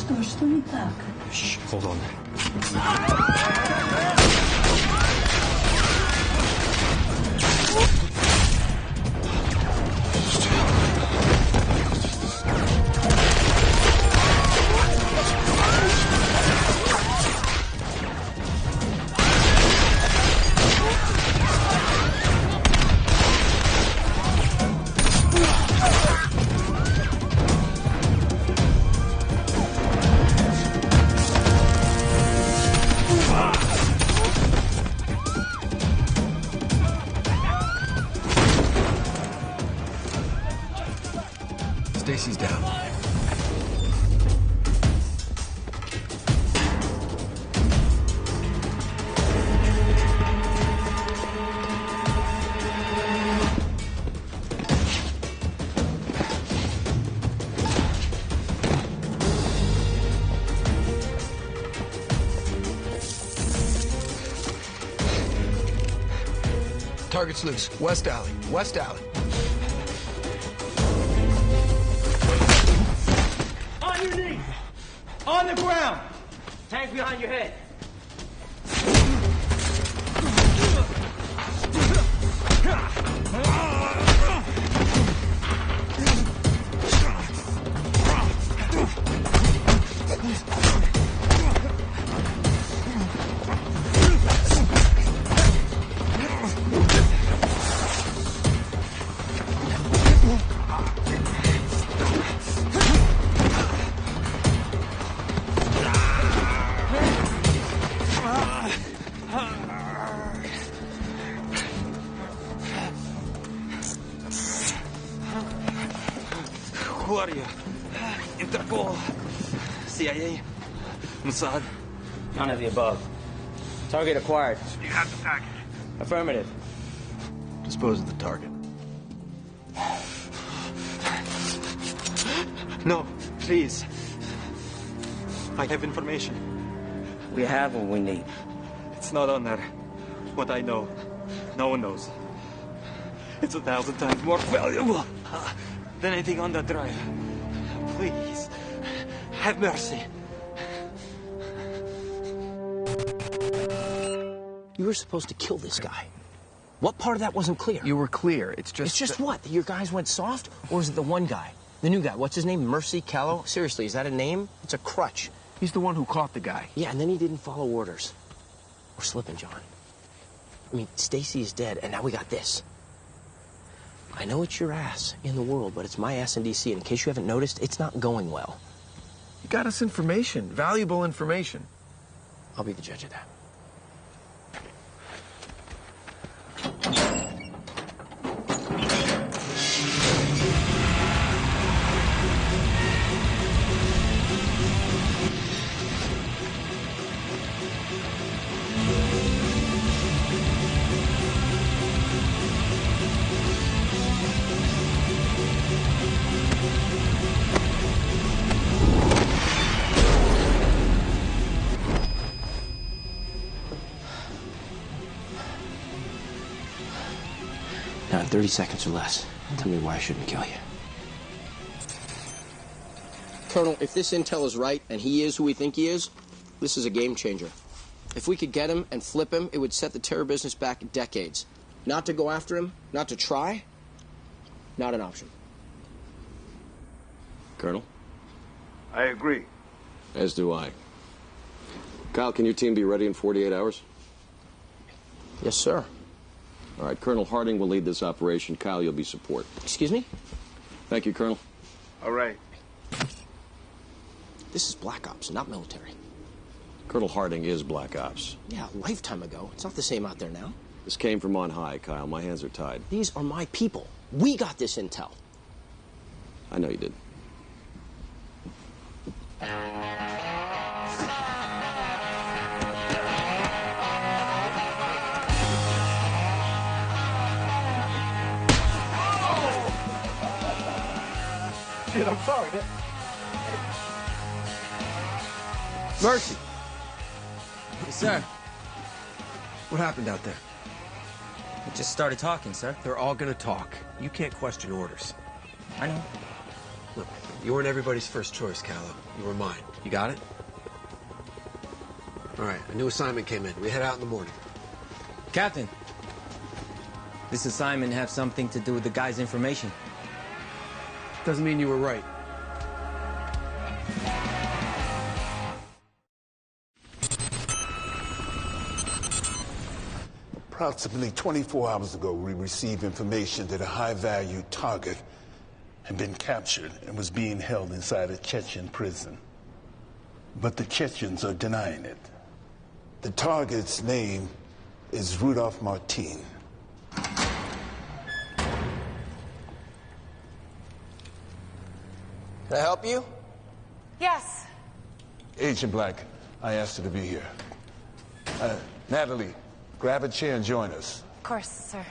Ну что не так? Shh, hold on. Stacy's down. Target's loose. West alley. West alley. On your knees! On the ground! Hands behind your head. Who are you? Interpol? CIA? Mossad? None of the above. Target acquired. You have the package. Affirmative. Dispose of the target. No, please. I have information. We have what we need. It's not on there. What I know, no one knows. It's 1,000 times more valuable than anything on that drive. Please, have mercy. You were supposed to kill this guy. What part of that wasn't clear? You were clear. It's just... It's just what? That your guys went soft? Or is it the one guy? The new guy. What's his name? Mercy Callow? Seriously, is that a name? It's a crutch. He's the one who caught the guy. Yeah, and then he didn't follow orders. We're slipping, John. I mean, Stacy is dead, and now we got this. I know it's your ass in the world, but it's my ass in D.C., and in case you haven't noticed, it's not going well. You got us information, valuable information. I'll be the judge of that. Now, in 30 seconds or less, tell me why I shouldn't kill you. Colonel, if this intel is right, and he is who we think he is, this is a game changer. If we could get him and flip him, it would set the terror business back decades. Not to go after him, not to try, not an option. Colonel? I agree. As do I. Kyle, can your team be ready in 48 hours? Yes, sir. All right, Colonel Harding will lead this operation. Kyle, you'll be support. Excuse me? Thank you, Colonel. All right. This is Black Ops, not military. Colonel Harding is Black Ops. Yeah, a lifetime ago. It's not the same out there now. This came from on high, Kyle. My hands are tied. These are my people. We got this intel. I know you did. shit. I'm sorry. Mercy. Yes, sir. What happened out there? We just started talking, sir. They're all gonna talk. You can't question orders. I know. Look, you weren't everybody's first choice, Callow. You were mine. You got it? All right, a new assignment came in. We head out in the morning. Captain, this assignment have something to do with the guy's information. Doesn't mean you were right. Approximately 24 hours ago, we received information that a high-value target had been captured and was being held inside a Chechen prison. But the Chechens are denying it. The target's name is Rudolph Martin. Can I help you? Yes. Agent Black, I asked her to be here. Natalie, grab a chair and join us. Of course, sir.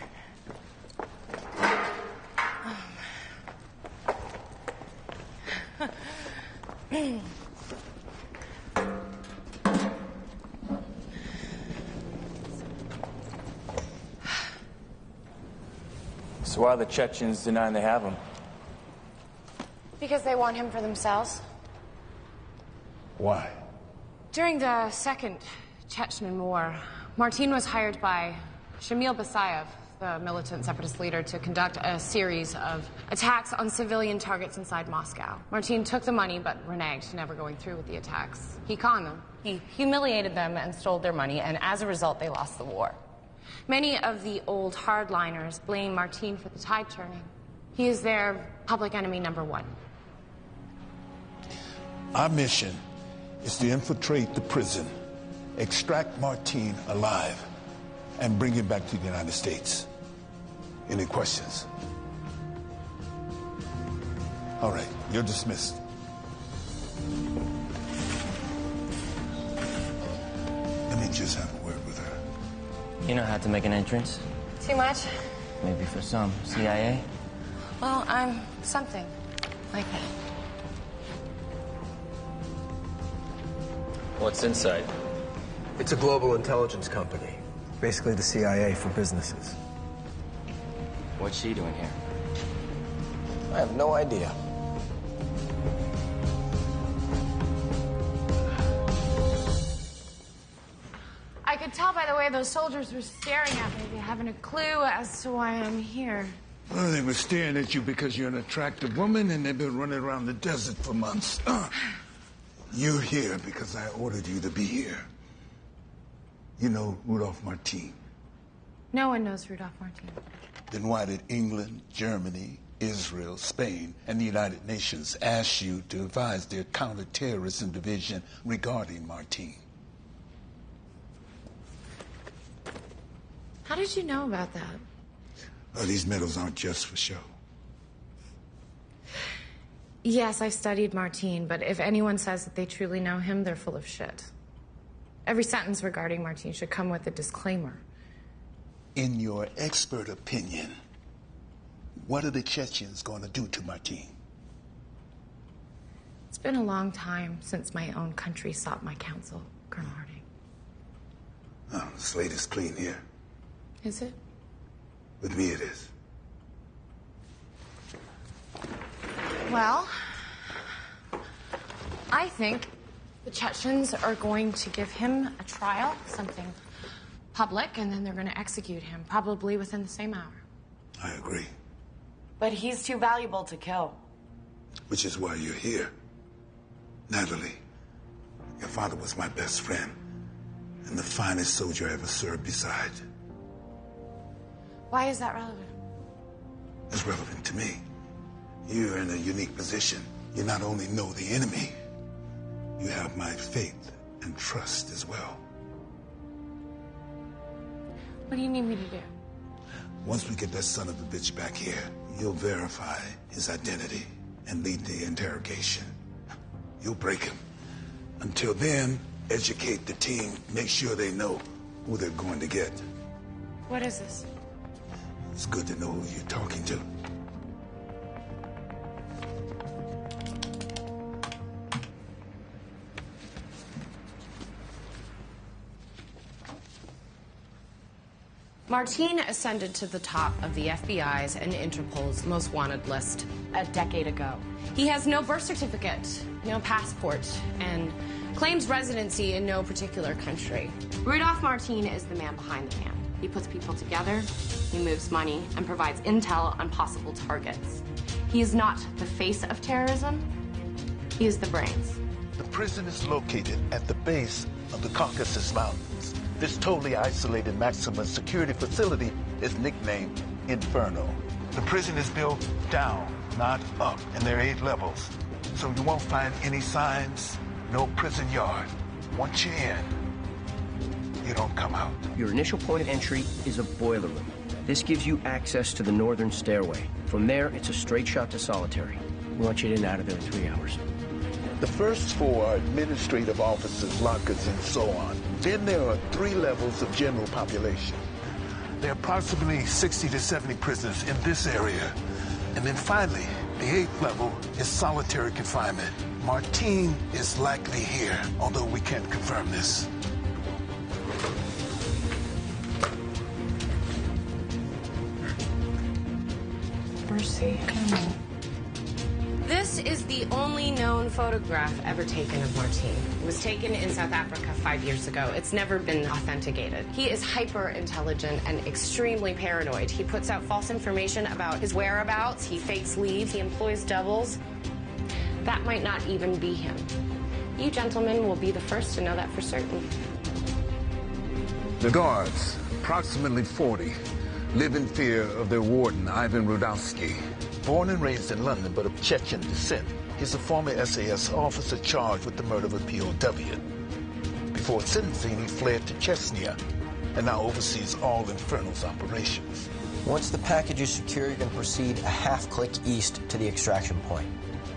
So why are the Chechens denying they have him? Because they want him for themselves. Why? During the Second Chechen War, Martin was hired by Shamil Basayev, the militant separatist leader, to conduct a series of attacks on civilian targets inside Moscow. Martin took the money but reneged, never going through with the attacks. He conned them. He humiliated them and stole their money, and as a result, they lost the war. Many of the old hardliners blame Martin for the tide turning. He is their public enemy #1. Our mission is to infiltrate the prison, extract Martin alive, and bring him back to the United States. Any questions? All right, you're dismissed. Let me just have a word with her. You know how to make an entrance? Too much? Maybe for some. CIA? Well, I'm something like that. What's inside? It's a global intelligence company. Basically the CIA for businesses. What's she doing here? I have no idea. I could tell by the way those soldiers were staring at me. They haven't a clue as to why I'm here. Well, they were staring at you because you're an attractive woman and they've been running around the desert for months. You're here because I ordered you to be here. You know Rudolph Martin. No one knows Rudolph Martin. Then why did England, Germany, Israel, Spain, and the United Nations ask you to advise their counterterrorism division regarding Martin? How did you know about that? Well, these medals aren't just for show. Yes, I studied Martin, but if anyone says that they truly know him, they're full of shit. Every sentence regarding Martin should come with a disclaimer. In your expert opinion, what are the Chechens going to do to Martin? It's been a long time since my own country sought my counsel, Colonel Harding. Oh, the slate is clean here. Is it? With me, it is. Well, I think the Chechens are going to give him a trial, something public, and then they're going to execute him, probably within the same hour. I agree. But he's too valuable to kill. Which is why you're here. Natalie, your father was my best friend and the finest soldier I ever served beside. Why is that relevant? It's relevant to me. You're in a unique position. You not only know the enemy, you have my faith and trust as well. What do you need me to do? Once we get that son of a bitch back here, you'll verify his identity and lead the interrogation. You'll break him. Until then, educate the team. Make sure they know who they're going to get. What is this? It's good to know who you're talking to. Martin ascended to the top of the FBI's and Interpol's most wanted list a decade ago. He has no birth certificate, no passport, and claims residency in no particular country. Rudolph Martin is the man behind the man. He puts people together, he moves money, and provides intel on possible targets. He is not the face of terrorism, he is the brains. The prison is located at the base of the Caucasus Mountains. This totally isolated maximum security facility is nicknamed Inferno. The prison is built down, not up, and there are 8 levels. So you won't find any signs, no prison yard. Once you're in, you don't come out. Your initial point of entry is a boiler room. This gives you access to the northern stairway. From there, it's a straight shot to solitary. We want you in and out of there in 3 hours. The first 4 are administrative officers, lockers, and so on. Then there are 3 levels of general population. There are approximately 60 to 70 prisoners in this area. And then finally, the 8th level is solitary confinement. Martin is likely here, although we can't confirm this. Mercy, come on. This is the only known photograph ever taken of Martin. It was taken in South Africa 5 years ago. It's never been authenticated. He is hyper-intelligent and extremely paranoid. He puts out false information about his whereabouts. He fakes leave. He employs doubles. That might not even be him. You gentlemen will be the first to know that for certain. The guards, approximately 40, live in fear of their warden, Ivan Rudowski. Born and raised in London, but of Chechen descent, he's a former SAS officer charged with the murder of a POW. Before sentencing, he fled to Chechnya and now oversees all Inferno's operations. Once the package is secure, you're going to proceed a half-click east to the extraction point.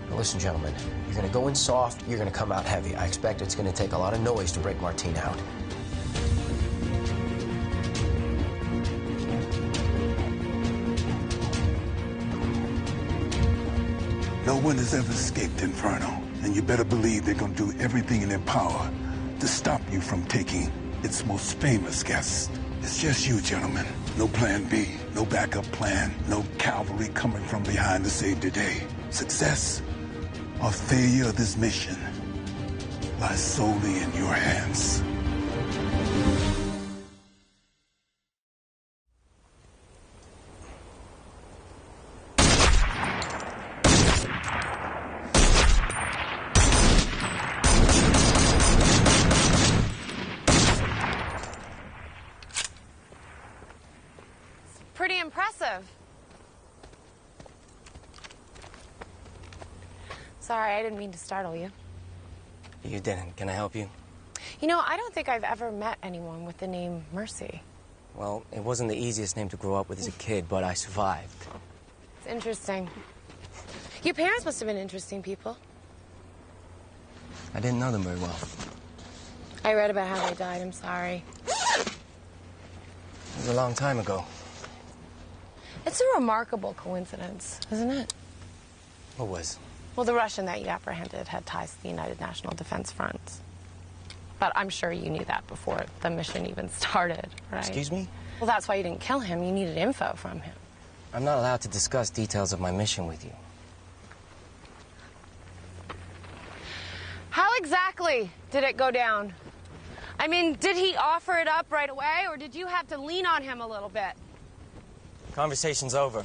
Now listen, gentlemen, you're going to go in soft, you're going to come out heavy. I expect it's going to take a lot of noise to break Martin out. No one has ever escaped Inferno, and you better believe they're going to do everything in their power to stop you from taking its most famous guest. It's just you, gentlemen. No plan B, no backup plan, no cavalry coming from behind to save the day. Success or failure of this mission lies solely in your hands. Pretty impressive. Sorry, I didn't mean to startle you. You didn't. Can I help you? You know, I don't think I've ever met anyone with the name Mercy. Well, it wasn't the easiest name to grow up with as a kid, but I survived. It's interesting. Your parents must have been interesting people. I didn't know them very well. I read about how they died. I'm sorry. It was a long time ago. It's a remarkable coincidence, isn't it? What was? Well, the Russian that you apprehended had ties to the United National Defense Front. But I'm sure you knew that before the mission even started, right? Excuse me? Well, that's why you didn't kill him. You needed info from him. I'm not allowed to discuss details of my mission with you. How exactly did it go down? I mean, did he offer it up right away, or did you have to lean on him a little bit? Conversation's over.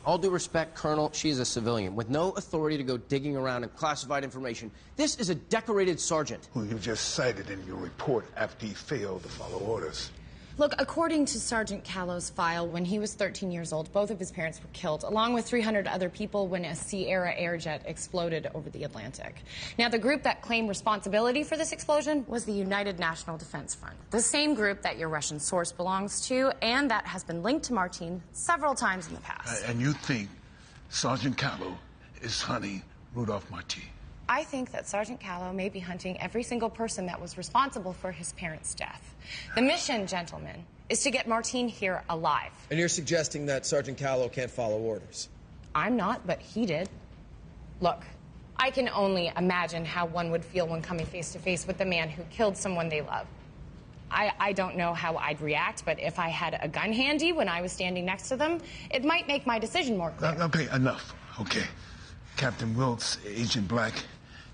All due respect, Colonel, she's a civilian with no authority to go digging around in classified information. This is a decorated sergeant. Who you just cited in your report after he failed to follow orders. Look, according to Sergeant Callow's file, when he was 13 years old, both of his parents were killed, along with 300 other people when a Sierra airjet exploded over the Atlantic. Now, the group that claimed responsibility for this explosion was the United National Defense Front, the same group that your Russian source belongs to and that has been linked to Martin several times in the past. And you think Sergeant Callow is hunting Rudolph Martin? I think that Sergeant Callow may be hunting every single person that was responsible for his parents' death. The mission, gentlemen, is to get Martin here alive. And you're suggesting that Sergeant Callow can't follow orders? I'm not, but he did. Look, I can only imagine how one would feel when coming face to face with the man who killed someone they love. I don't know how I'd react, but if I had a gun handy when I was standing next to them, it might make my decision more clear. Okay, enough. Okay. Captain Wilkes, Agent Black,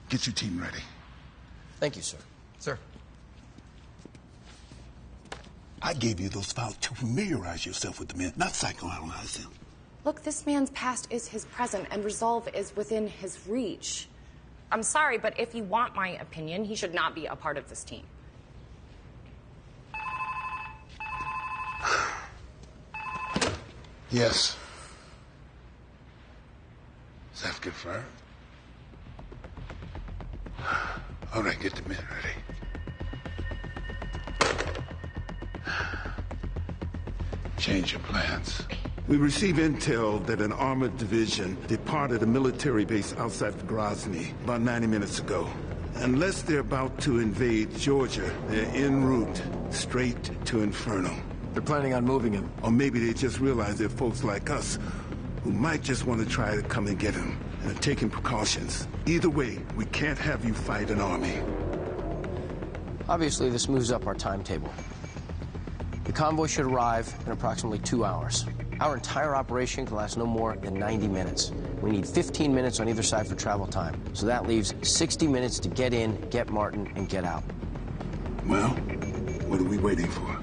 get your team ready. Thank you, sir. Sir. I gave you those files to familiarize yourself with the men, not psychoanalyze them. Look, this man's past is his present, and resolve is within his reach. I'm sorry, but if you want my opinion, he should not be a part of this team. Yes. Is that confirmed? All right, get the men ready. Change your plans. We receive intel that an armored division departed a military base outside of Grozny about 90 minutes ago. Unless they're about to invade Georgia, they're en route straight to Inferno. They're planning on moving him. Or maybe they just realize they're folks like us who might just want to try to come and get him and are taking precautions. Either way, we can't have you fight an army. Obviously, this moves up our timetable. The convoy should arrive in approximately 2 hours. Our entire operation can last no more than 90 minutes. We need 15 minutes on either side for travel time. So that leaves 60 minutes to get in, get Martin, and get out. Well, what are we waiting for?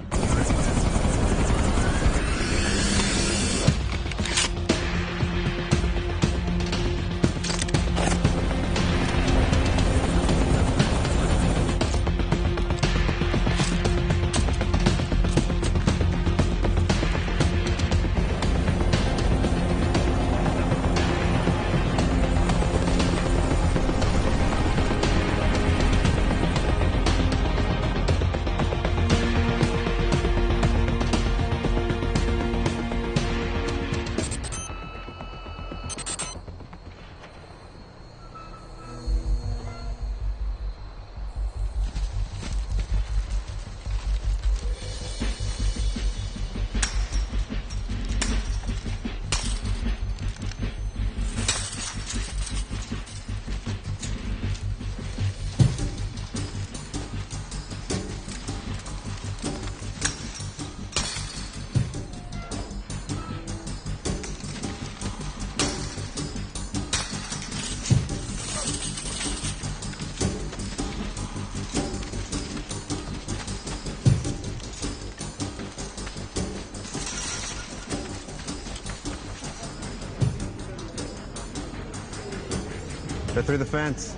They're through the fence.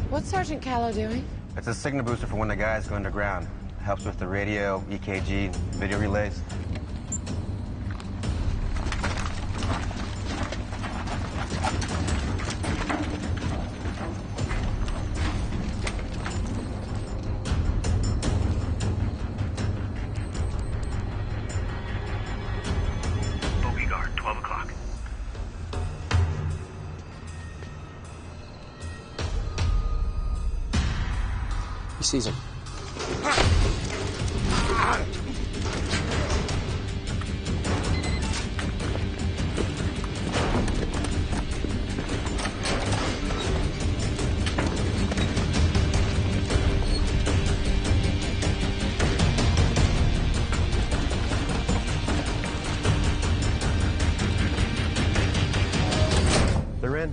What's Sergeant Callow doing? It's a signal booster for when the guys go underground. Helps with the radio, EKG, video relays. Bogey guard, 12 o'clock. He sees him. They're in.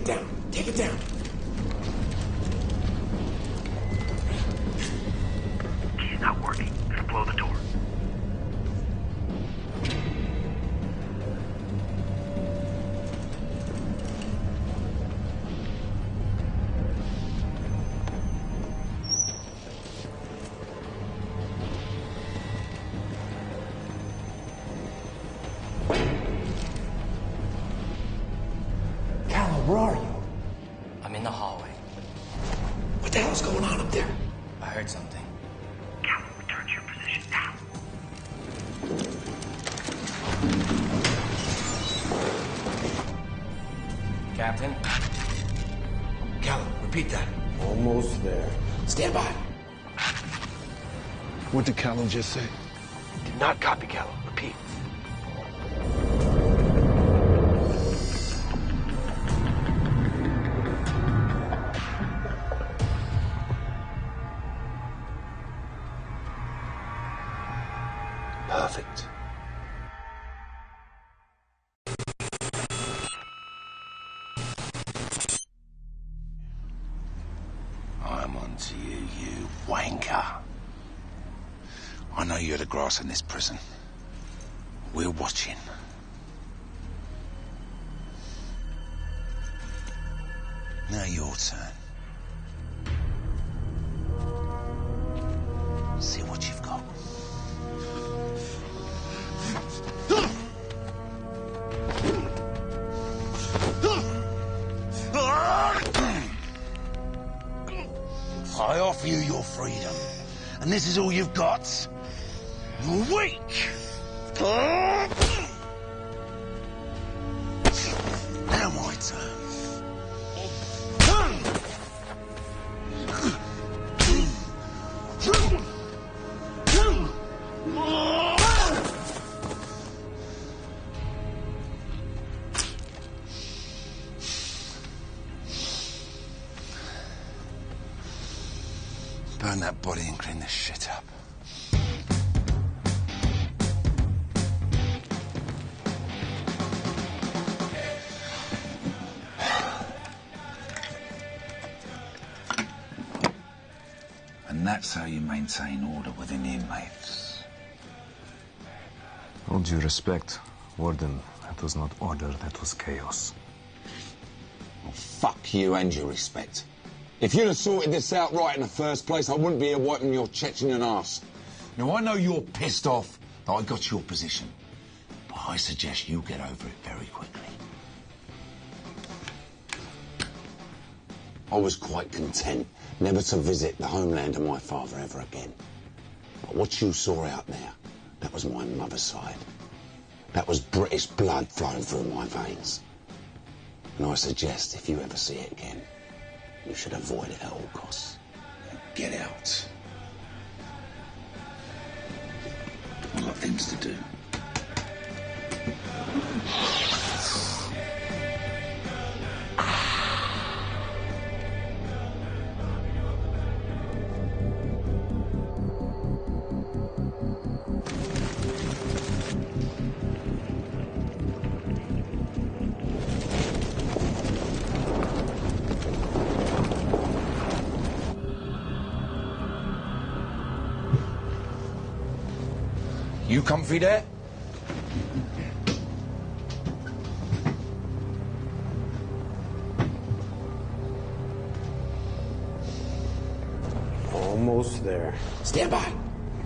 down. Take it down. Key's not working. Let's blow the door. Where are you? I'm in the hallway. What the hell's going on up there? I heard something. Callum, return to your position now. Captain? Callum, repeat that. Almost there. Stand by. What did Callum just say? Did not copy, Callum. Repeat. Perfect. I'm on to you, you wanker. I know you're the grass in this prison. We're watching. Now your turn. See what you've got. I offer you your freedom, and this is all you've got. You're weak. Now my turn. Burn that body and clean this shit up. And that's how you maintain order within the inmates. All due respect, Warden, that was not order, that was chaos. Well, fuck you and your respect. If you'd have sorted this out right in the first place, I wouldn't be here wiping your Chechen ass. Now, I know you're pissed off that I got your position, but I suggest you get over it very quickly. I was quite content never to visit the homeland of my father ever again. But what you saw out there, that was my mother's side. That was British blood flowing through my veins. And I suggest if you ever see it again, you should avoid it at all costs. Get out. I've got things to do. You comfy there? Almost there. Stand by.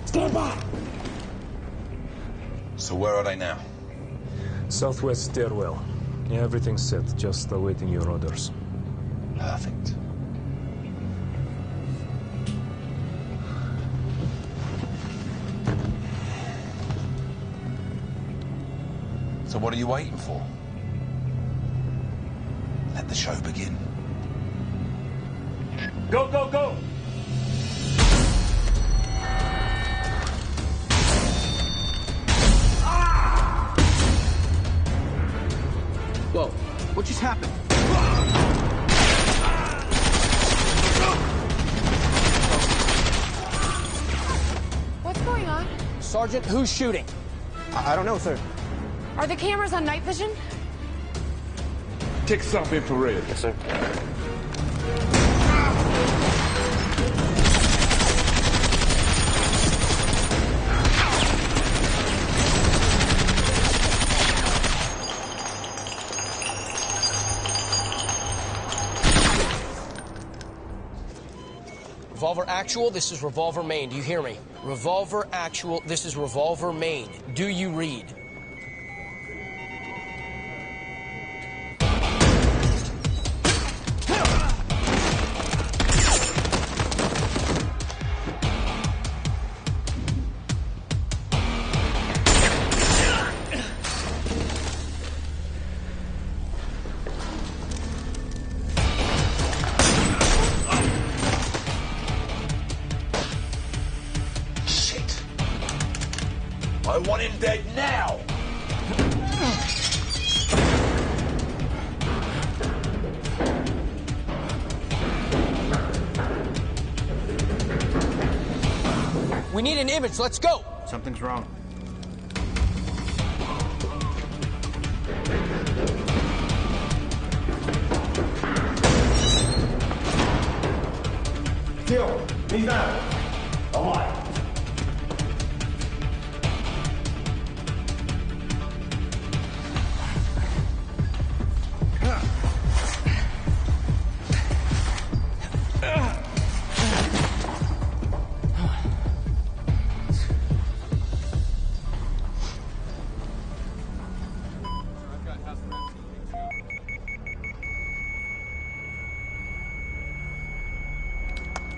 Stand by. So where are they now? Southwest stairwell. Yeah, everything's set, just awaiting your orders. Perfect. So what are you waiting for? Let the show begin. Go, go, go! Whoa, what just happened? What's going on? Sergeant, who's shooting? I don't know, sir. Are the cameras on night vision? Check some infrared. Yes, sir. Revolver Actual, this is Revolver Main. Do you hear me? Revolver Actual, this is Revolver Main. Do you read? I want him dead now! We need an image, let's go! Something's wrong. Kill. He's down. Alive.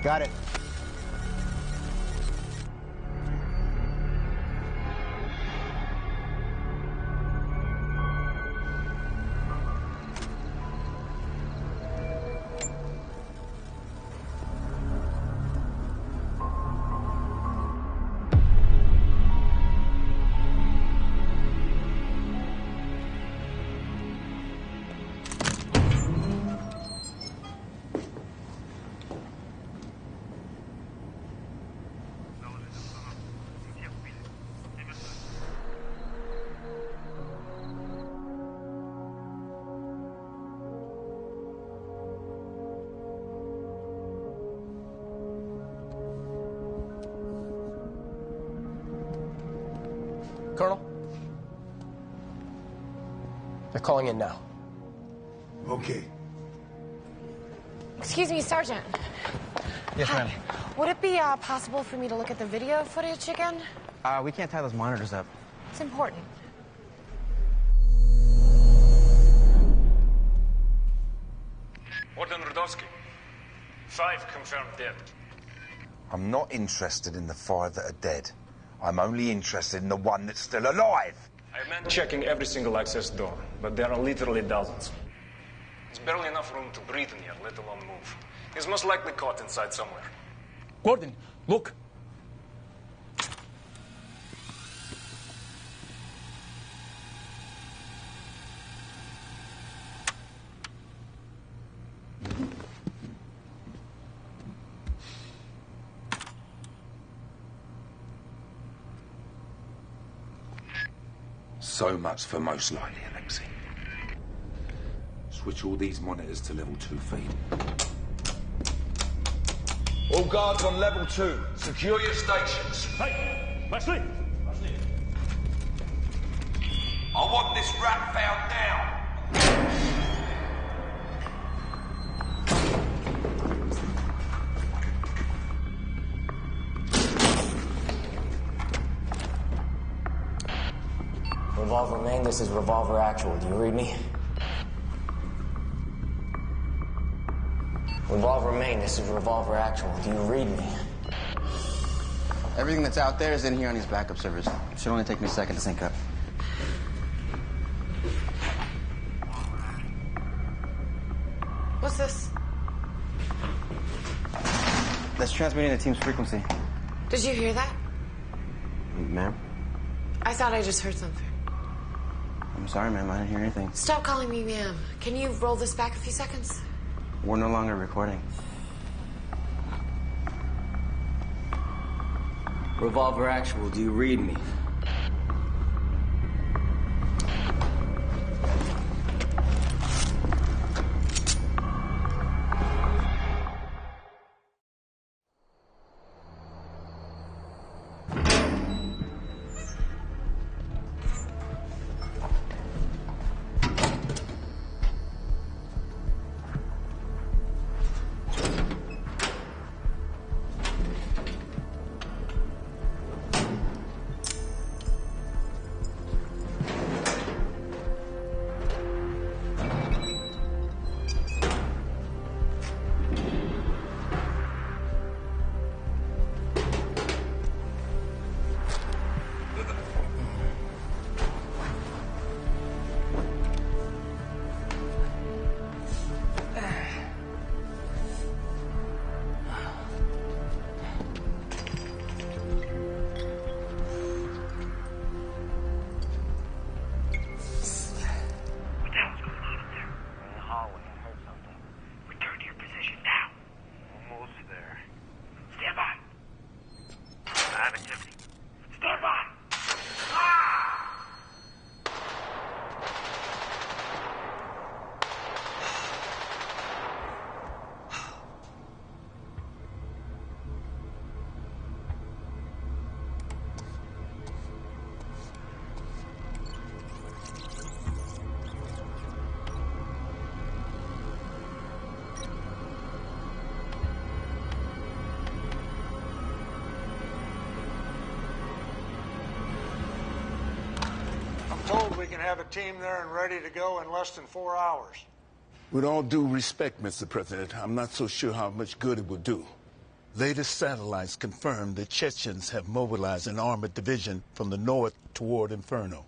Got it. Colonel? They're calling in now. Okay. Excuse me, Sergeant. Yes, ma'am. Would it be possible for me to look at the video footage again? We can't tie those monitors up. It's important. Warden Rudowski. 5 confirmed dead. I'm not interested in the 5 that are dead. I'm only interested in the one that's still alive. I meant checking every single access door, but there are literally dozens. There's barely enough room to breathe in here, let alone move. He's most likely caught inside somewhere. Gordon, look. So much for most likely, Alexei. Switch all these monitors to level 2 feed. All guards on level 2. Secure your stations. Hey, Leslie! I want this rat found down. Revolver Main, this is Revolver Actual. Do you read me? Revolver Main, this is Revolver Actual. Do you read me? Everything that's out there is in here on these backup servers. It should only take me a second to sync up. What's this? That's transmitting the team's frequency. Did you hear that? Ma'am? I thought I just heard something. I'm sorry, ma'am. I didn't hear anything. Stop calling me ma'am. Can you roll this back a few seconds? We're no longer recording. Revolver Actual, do you read me? told we can have a team there and ready to go in less than 4 hours. With all due respect, Mr. President, I'm not so sure how much good it will do. Latest satellites confirm the Chechens have mobilized an armored division from the north toward Inferno.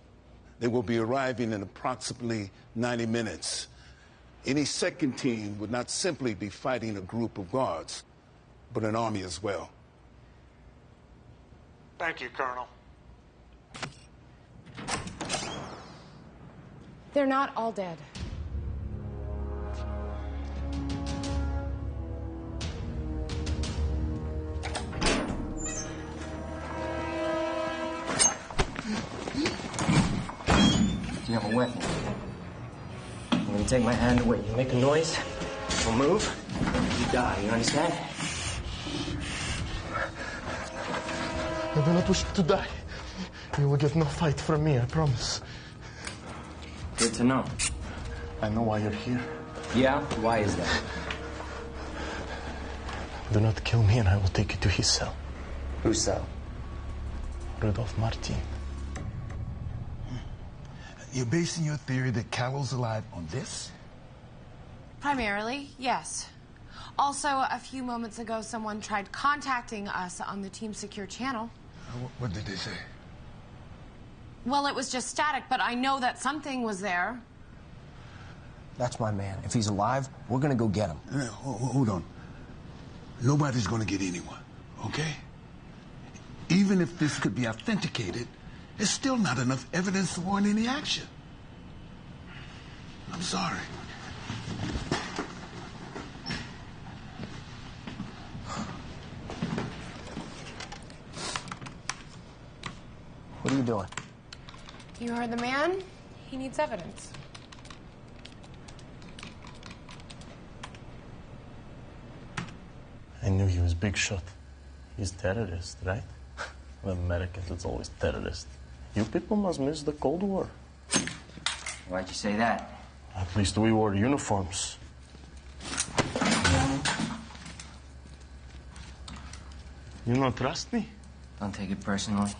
They will be arriving in approximately 90 minutes. Any second team would not simply be fighting a group of guards, but an army as well. Thank you, Colonel. They're not all dead. Do you have a weapon? I'm gonna take my hand away. You make a noise, you'll move, you die. You understand? I do not wish to die. You will get no fight from me, I promise. Good to know. I know why you're here. Yeah? Why is that? Do not kill me and I will take you to his cell. Whose cell? Rudolph Martin. You're basing your theory that Callow's alive on this? Primarily, yes. Also, a few moments ago, someone tried contacting us on the Team Secure channel. What did they say? Well, it was just static, but I know that something was there. That's my man. If he's alive, we're gonna go get him. Hold on. Nobody's gonna get anyone, okay? Even if this could be authenticated, there's still not enough evidence to warrant any action. I'm sorry. What are you doing? You heard the man? He needs evidence. I knew he was big shot. He's terrorist, right? The Americans, it's always terrorist. You people must miss the Cold War. Why'd you say that? At least we wore uniforms. You not trust me? Don't take it personally.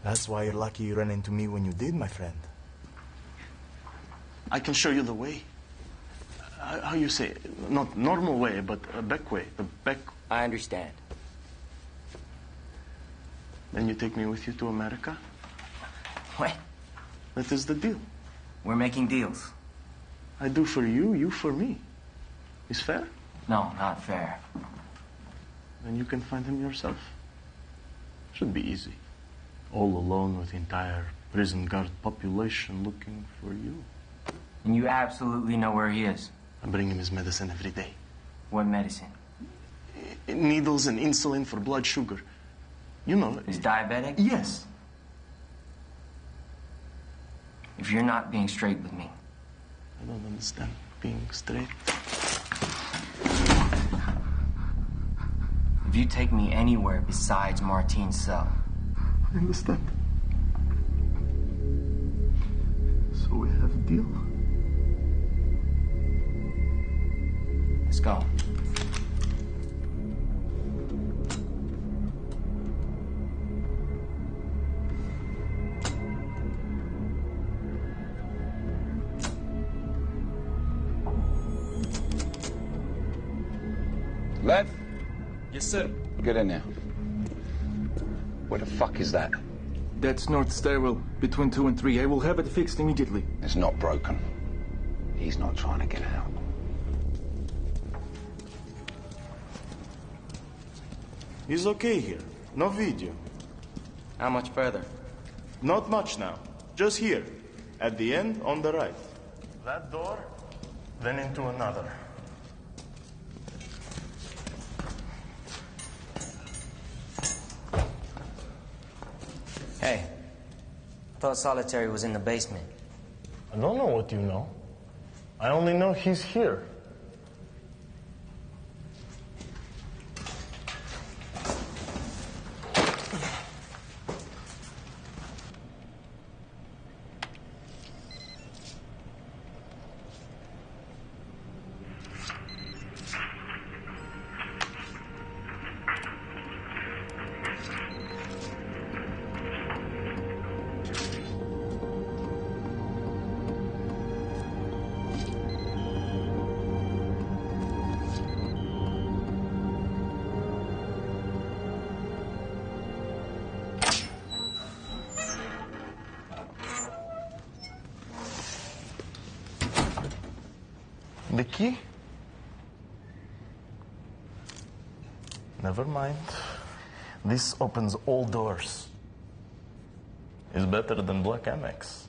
That's why you're lucky you ran into me when you did, my friend. I can show you the way. How you say it? Not normal way, but a back way. The back... I understand. Then you take me with you to America? What? That is the deal. We're making deals. I do for you, you for me. Is fair? No, not fair. Then you can find him yourself. Should be easy. All alone with the entire prison guard population looking for you. And you absolutely know where he is? I bring him his medicine every day. What medicine? Needles and insulin for blood sugar. You know. He's diabetic? Yes. If you're not being straight with me. I don't understand being straight. If you take me anywhere besides Martin's cell. I understand. So we have a deal. Let's go. Lev? Yes, sir. Get in there. What the fuck is that? That's North Stairwell, between 2 and 3. I will have it fixed immediately. It's not broken. He's not trying to get out. He's okay here. No video. How much further? Not much now. Just here. At the end, on the right. That door, then into another. Hey, I thought Solitary was in the basement. I don't know what you know. I only know he's here. The key? Never mind. This opens all doors. It's better than Black Amex.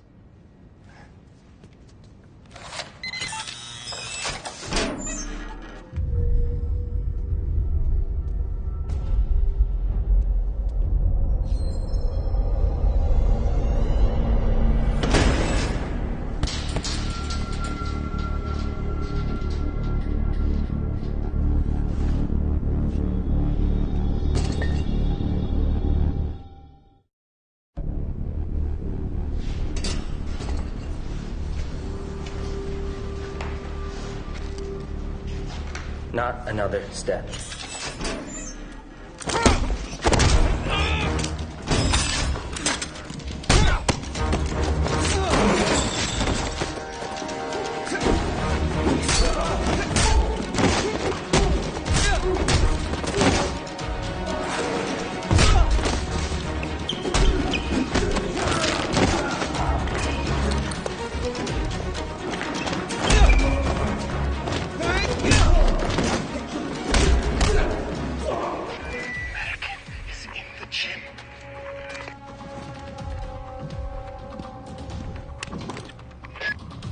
Not another step.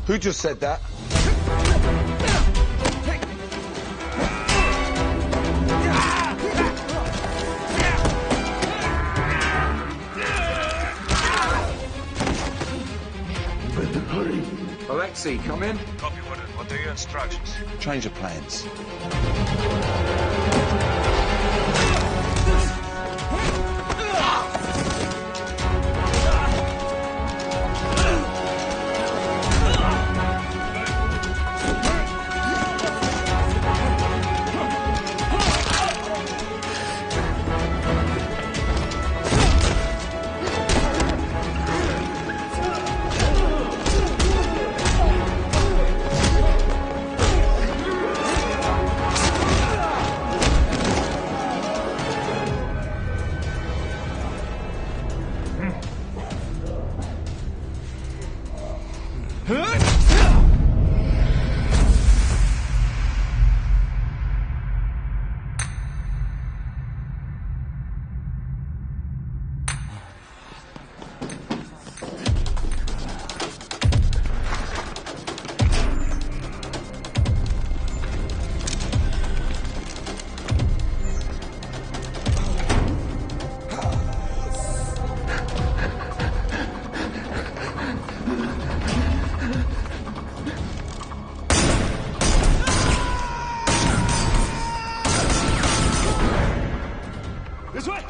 Who just said that? Hurry. Alexei, come in. Copy, what are your instructions? Change of plans. This way!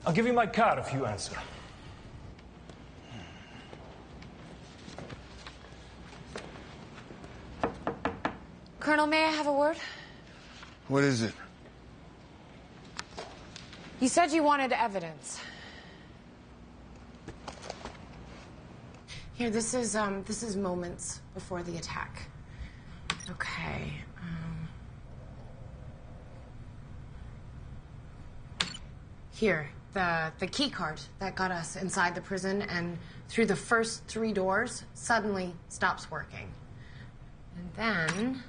I'll give you my card if you answer. Colonel, may I have a word? What is it? You said you wanted evidence. Here, this is moments before the attack. Okay. Here, the key card that got us inside the prison and through the first 3 doors suddenly stops working. And then,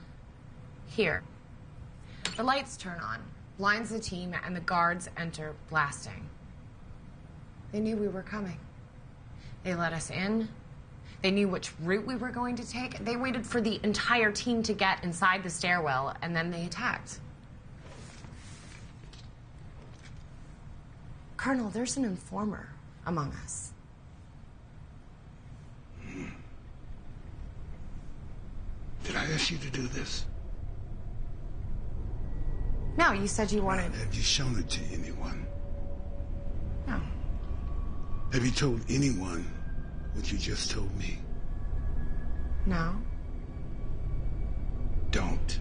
here, the lights turn on, blinds the team, and the guards enter blasting. They knew we were coming. They let us in. They knew which route we were going to take. They waited for the entire team to get inside the stairwell, and then they attacked. Colonel, there's an informer among us. Did I ask you to do this? No, you said you wanted... Have you shown it to anyone? Have you told anyone what you just told me? No. Don't.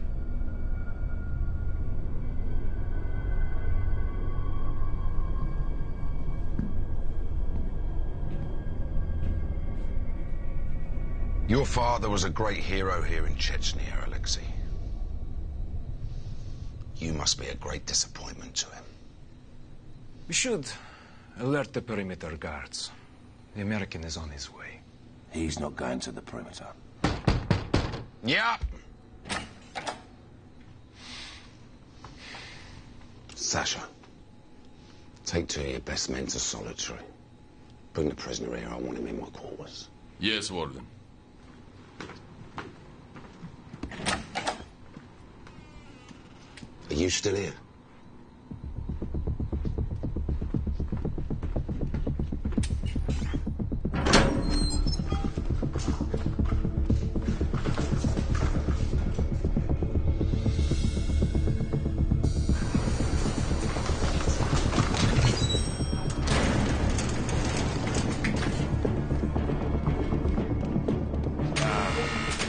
Your father was a great hero here in Chechnya, Alexei. You must be a great disappointment to him. We should alert the perimeter guards. The American is on his way. He's not going to the perimeter. Yeah. Sasha, take 2 of your best men to solitary. Bring the prisoner here. I want him in my quarters. Yes, Warden. Are you still here?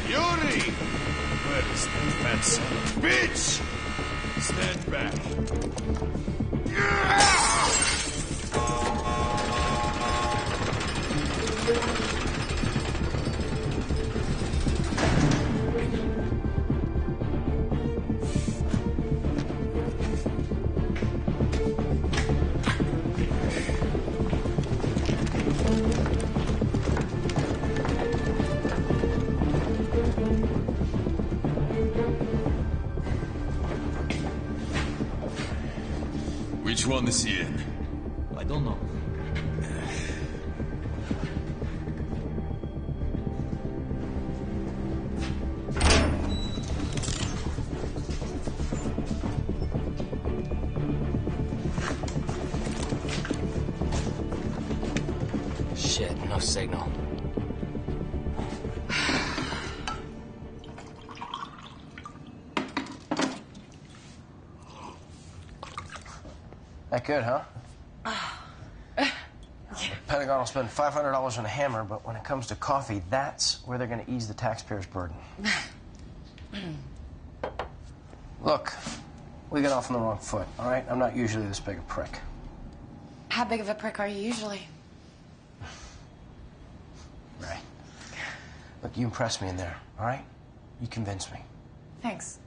Yuri! Where is that fat son of a bitch? Stand back. Which one is he in? I don't know. Shit, no signal. That good, huh? The Pentagon will spend $500 on a hammer, but when it comes to coffee, that's where they're going to ease the taxpayers' burden. Look, we got off on the wrong foot, all right? I'm not usually this big a prick. How big of a prick are you usually? Right. Look, you impressed me in there, all right? You convinced me. Thanks.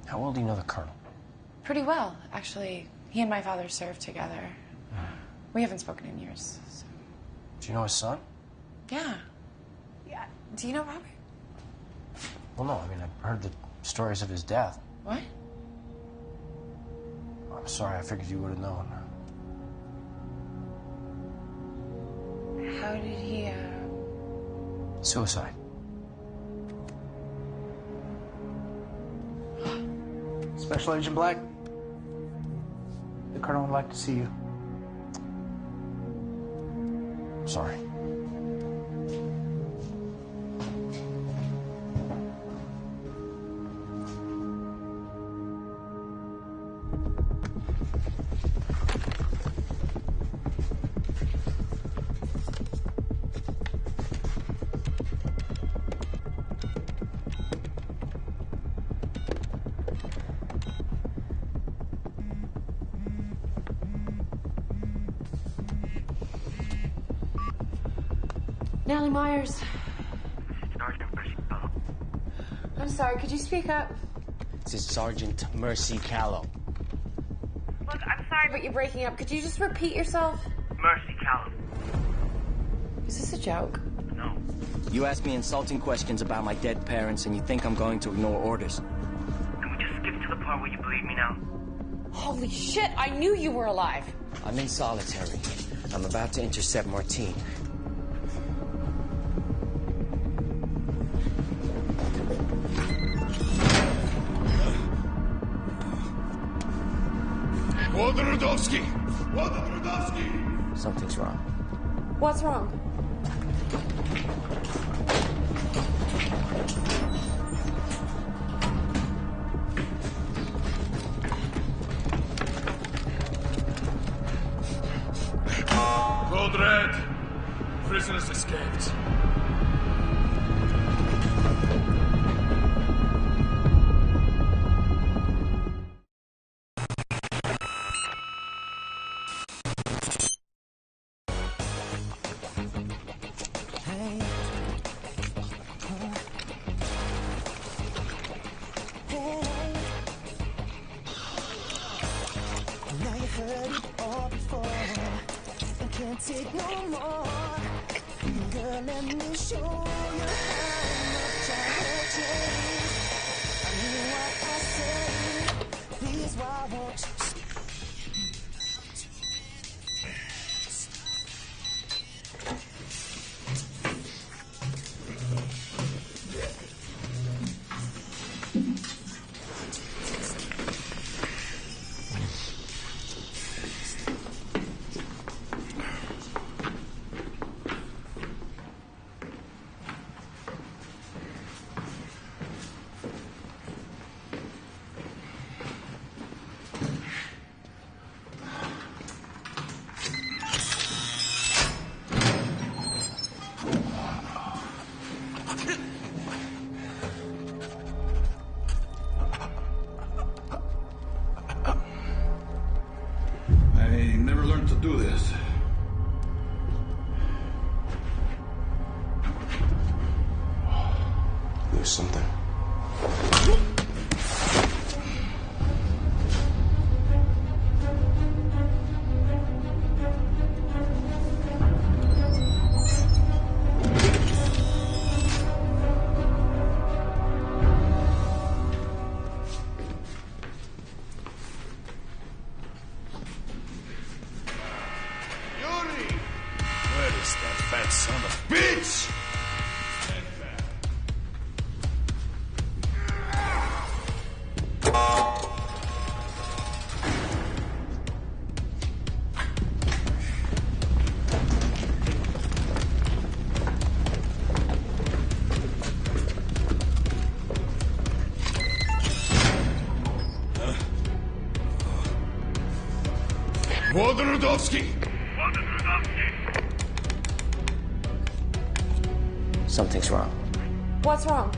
How well do you know the Colonel? Pretty well, actually. He and my father served together. We haven't spoken in years. So. Do you know his son? Yeah. Yeah. Do you know Robert? Well, no, I mean, I've heard the stories of his death. What? I'm sorry, I figured you would have known. How did he, Suicide. Special Agent Black, the Colonel would like to see you. Sorry. Nellie Myers. Sergeant Percy Callow. I'm sorry, could you speak up? This is Sergeant Mercy Callow. Look, I'm sorry, but you're breaking up. Could you just repeat yourself? Mercy Callow. Is this a joke? No. You ask me insulting questions about my dead parents, and you think I'm going to ignore orders. Can we just skip to the part where you believe me now? Holy shit, I knew you were alive. I'm in solitary. I'm about to intercept Martine. Wodorowski! Wodorowski! Something's wrong. What's wrong? Prisoners escaped. Take no more. Girl, let me show you how much I hurt you. I mean what I say. Please, why won't you see? Do this. There's something. Son of a bitch! Wodorudowski! Something's wrong. What's wrong?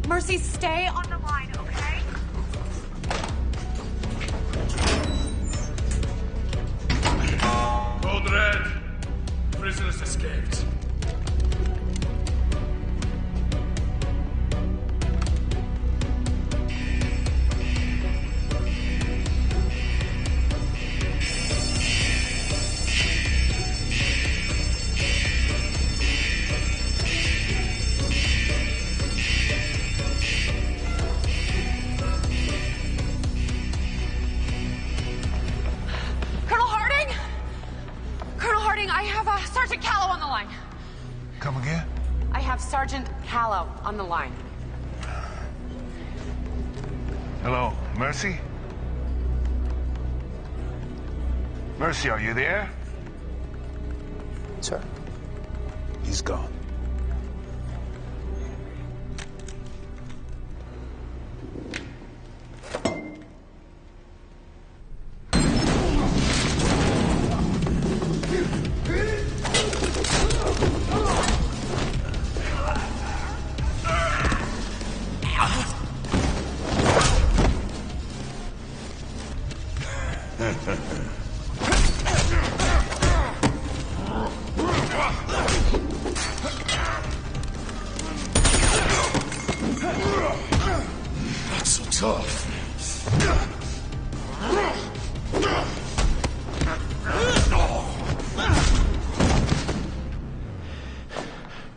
Mercy, stay on the line, okay? Code Red. Prisoners escaped. Come again? I have Sergeant Callow on the line. Hello, Mercy? Mercy, are you there? Sir. He's gone. Not so tough.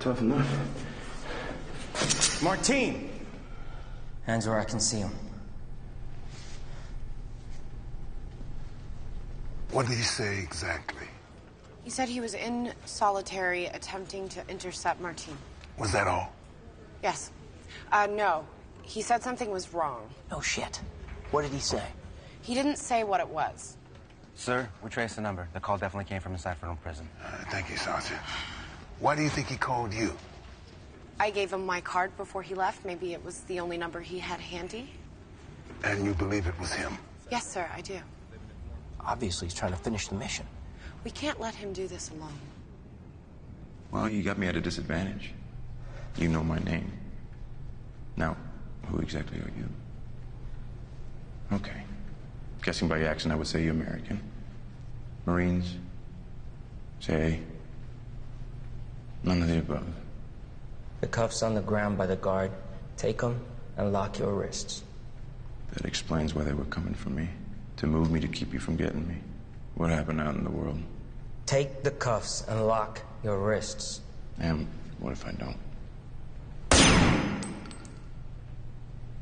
Tough enough. Martine! Hands where I can see him. What did he say exactly? He said he was in solitary attempting to intercept Martine. Was that all? Yes. No. He said something was wrong. No shit. What did he say? He didn't say what it was. Sir, we traced the number. The call definitely came from inside Federal Prison. Thank you, Sergeant. Why do you think he called you? I gave him my card before he left. Maybe it was the only number he had handy. And you believe it was him? Yes, sir, I do. Obviously, he's trying to finish the mission. We can't let him do this alone. Well, you got me at a disadvantage. You know my name. Now, who exactly are you? Okay. Guessing by your accent, I would say you're American. Marines? CIA? None of the above. The cuffs on the ground by the guard. Take them and lock your wrists. That explains why they were coming for me. To move me to keep you from getting me. What happened out in the world? Take the cuffs and lock your wrists. And what if I don't?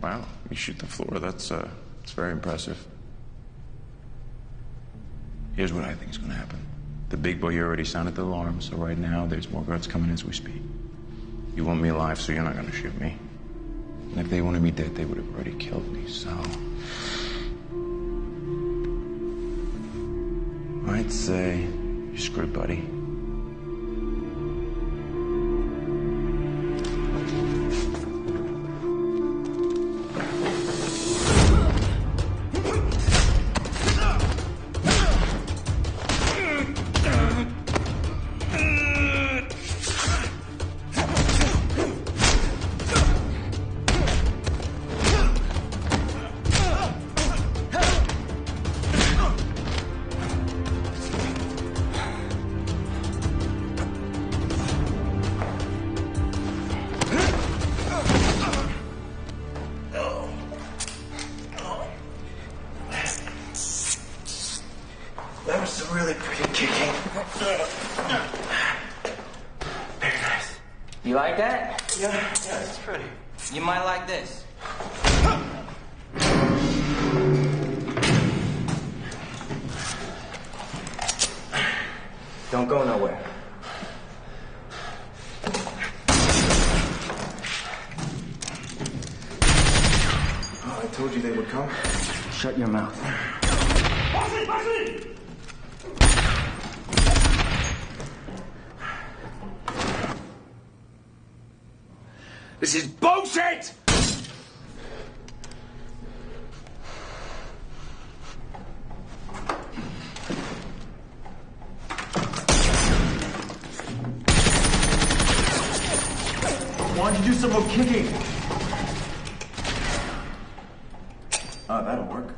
Wow, you shoot the floor. That's very impressive. Here's what I think is gonna happen. The big boy already sounded the alarm, so right now there's more guards coming as we speak. You want me alive, so you're not gonna shoot me. And if they wanted me dead, they would have already killed me, so... I'd say you're screwed, buddy. That was some really pretty kicking. Very nice. You like that? Yeah, it's pretty. You might like this. Don't go nowhere. Oh, I told you they would come. Shut your mouth. This is bullshit! Why don't you do some more kicking? Oh, that'll work.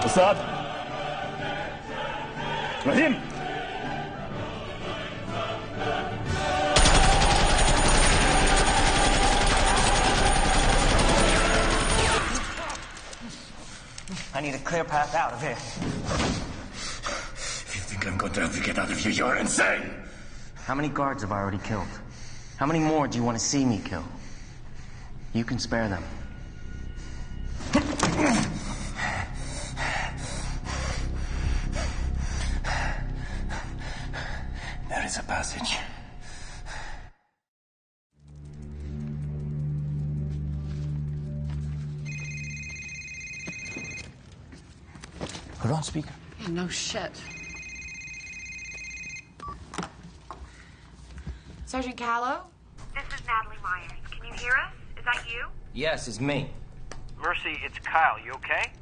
Assad? Rahim? I need a clear path out of here. If you think I'm going to help you get out of here, you're insane! How many guards have I already killed? How many more do you want to see me kill? You can spare them. There is a passage. Put on speaker. No shit. Sergeant Callow? This is Natalie Myers. Can you hear us? Is that you? Yes, it's me. Mercy, it's Kyle. You okay?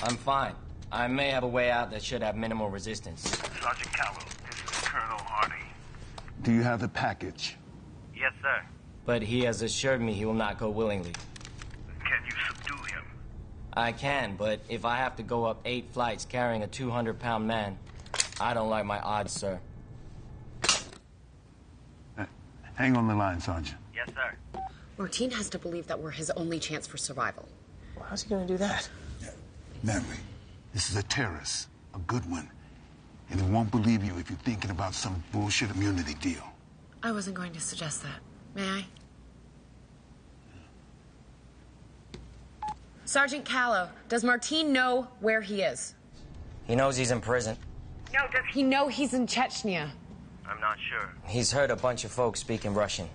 I'm fine. I may have a way out that should have minimal resistance. Sergeant Callow, this is Colonel Hardy. Do you have the package? Yes, sir. But he has assured me he will not go willingly. Can you subdue him? I can, but if I have to go up 8 flights carrying a 200-pound man, I don't like my odds, sir. Hang on the line, Sergeant. Yes, sir. Martin has to believe that we're his only chance for survival. Well, how's he gonna do that? Natalie, this is a terrorist, a good one. And he won't believe you if you're thinking about some bullshit immunity deal. I wasn't going to suggest that. May I? Sergeant Callow, does Martin know where he is? He knows he's in prison. No, does he know he's in Chechnya? I'm not sure. He's heard a bunch of folks speaking Russian.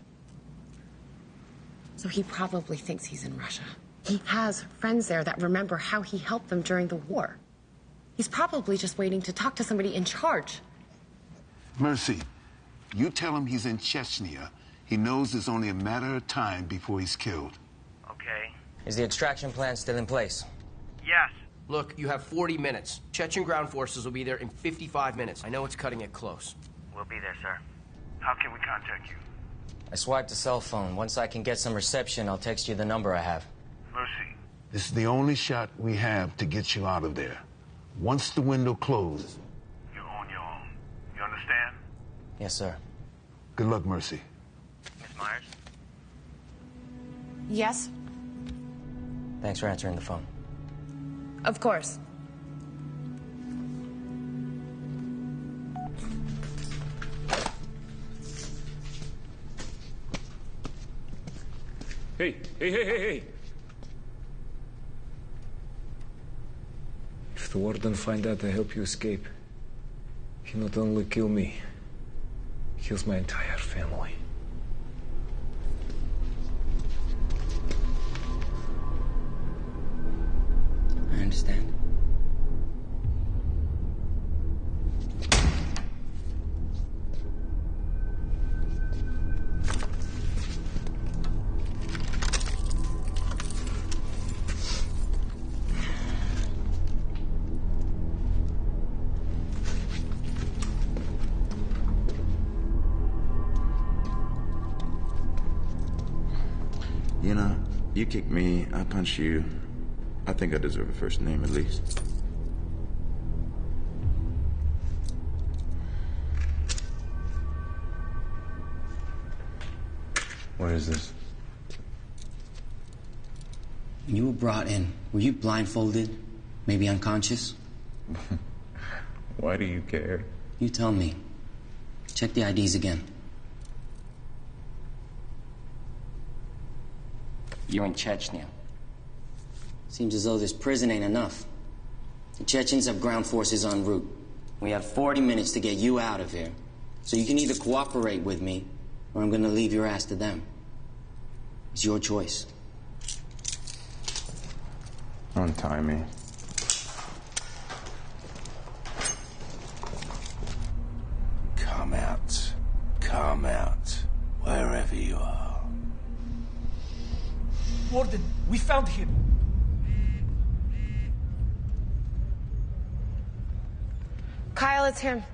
So he probably thinks he's in Russia. He has friends there that remember how he helped them during the war. He's probably just waiting to talk to somebody in charge. Mercy, you tell him he's in Chechnya. He knows it's only a matter of time before he's killed. Okay. Is the extraction plan still in place? Yes. Look, you have 40 minutes. Chechen ground forces will be there in 55 minutes. I know it's cutting it close. We'll be there, sir. How can we contact you? I swiped the cell phone. Once I can get some reception, I'll text you the number I have. Mercy. This is the only shot we have to get you out of there. Once the window closes... You're on your own. You understand? Yes, sir. Good luck, Mercy. Miss Myers? Yes? Thanks for answering the phone. Of course. Hey. If the warden find out I help you escape, he not only kill me, he kills my entire family. I understand. You know, you kick me, I punch you. I think I deserve a first name at least. What is this? When you were brought in, were you blindfolded? Maybe unconscious? Why do you care? You tell me. Check the IDs again. You're in Chechnya. Seems as though this prison ain't enough. The Chechens have ground forces en route. We have 40 minutes to get you out of here. So you can either cooperate with me, or I'm gonna leave your ass to them. It's your choice. Untie me. Come out. Come out. Wherever you are. Warden, we found him. Kyle, it's him.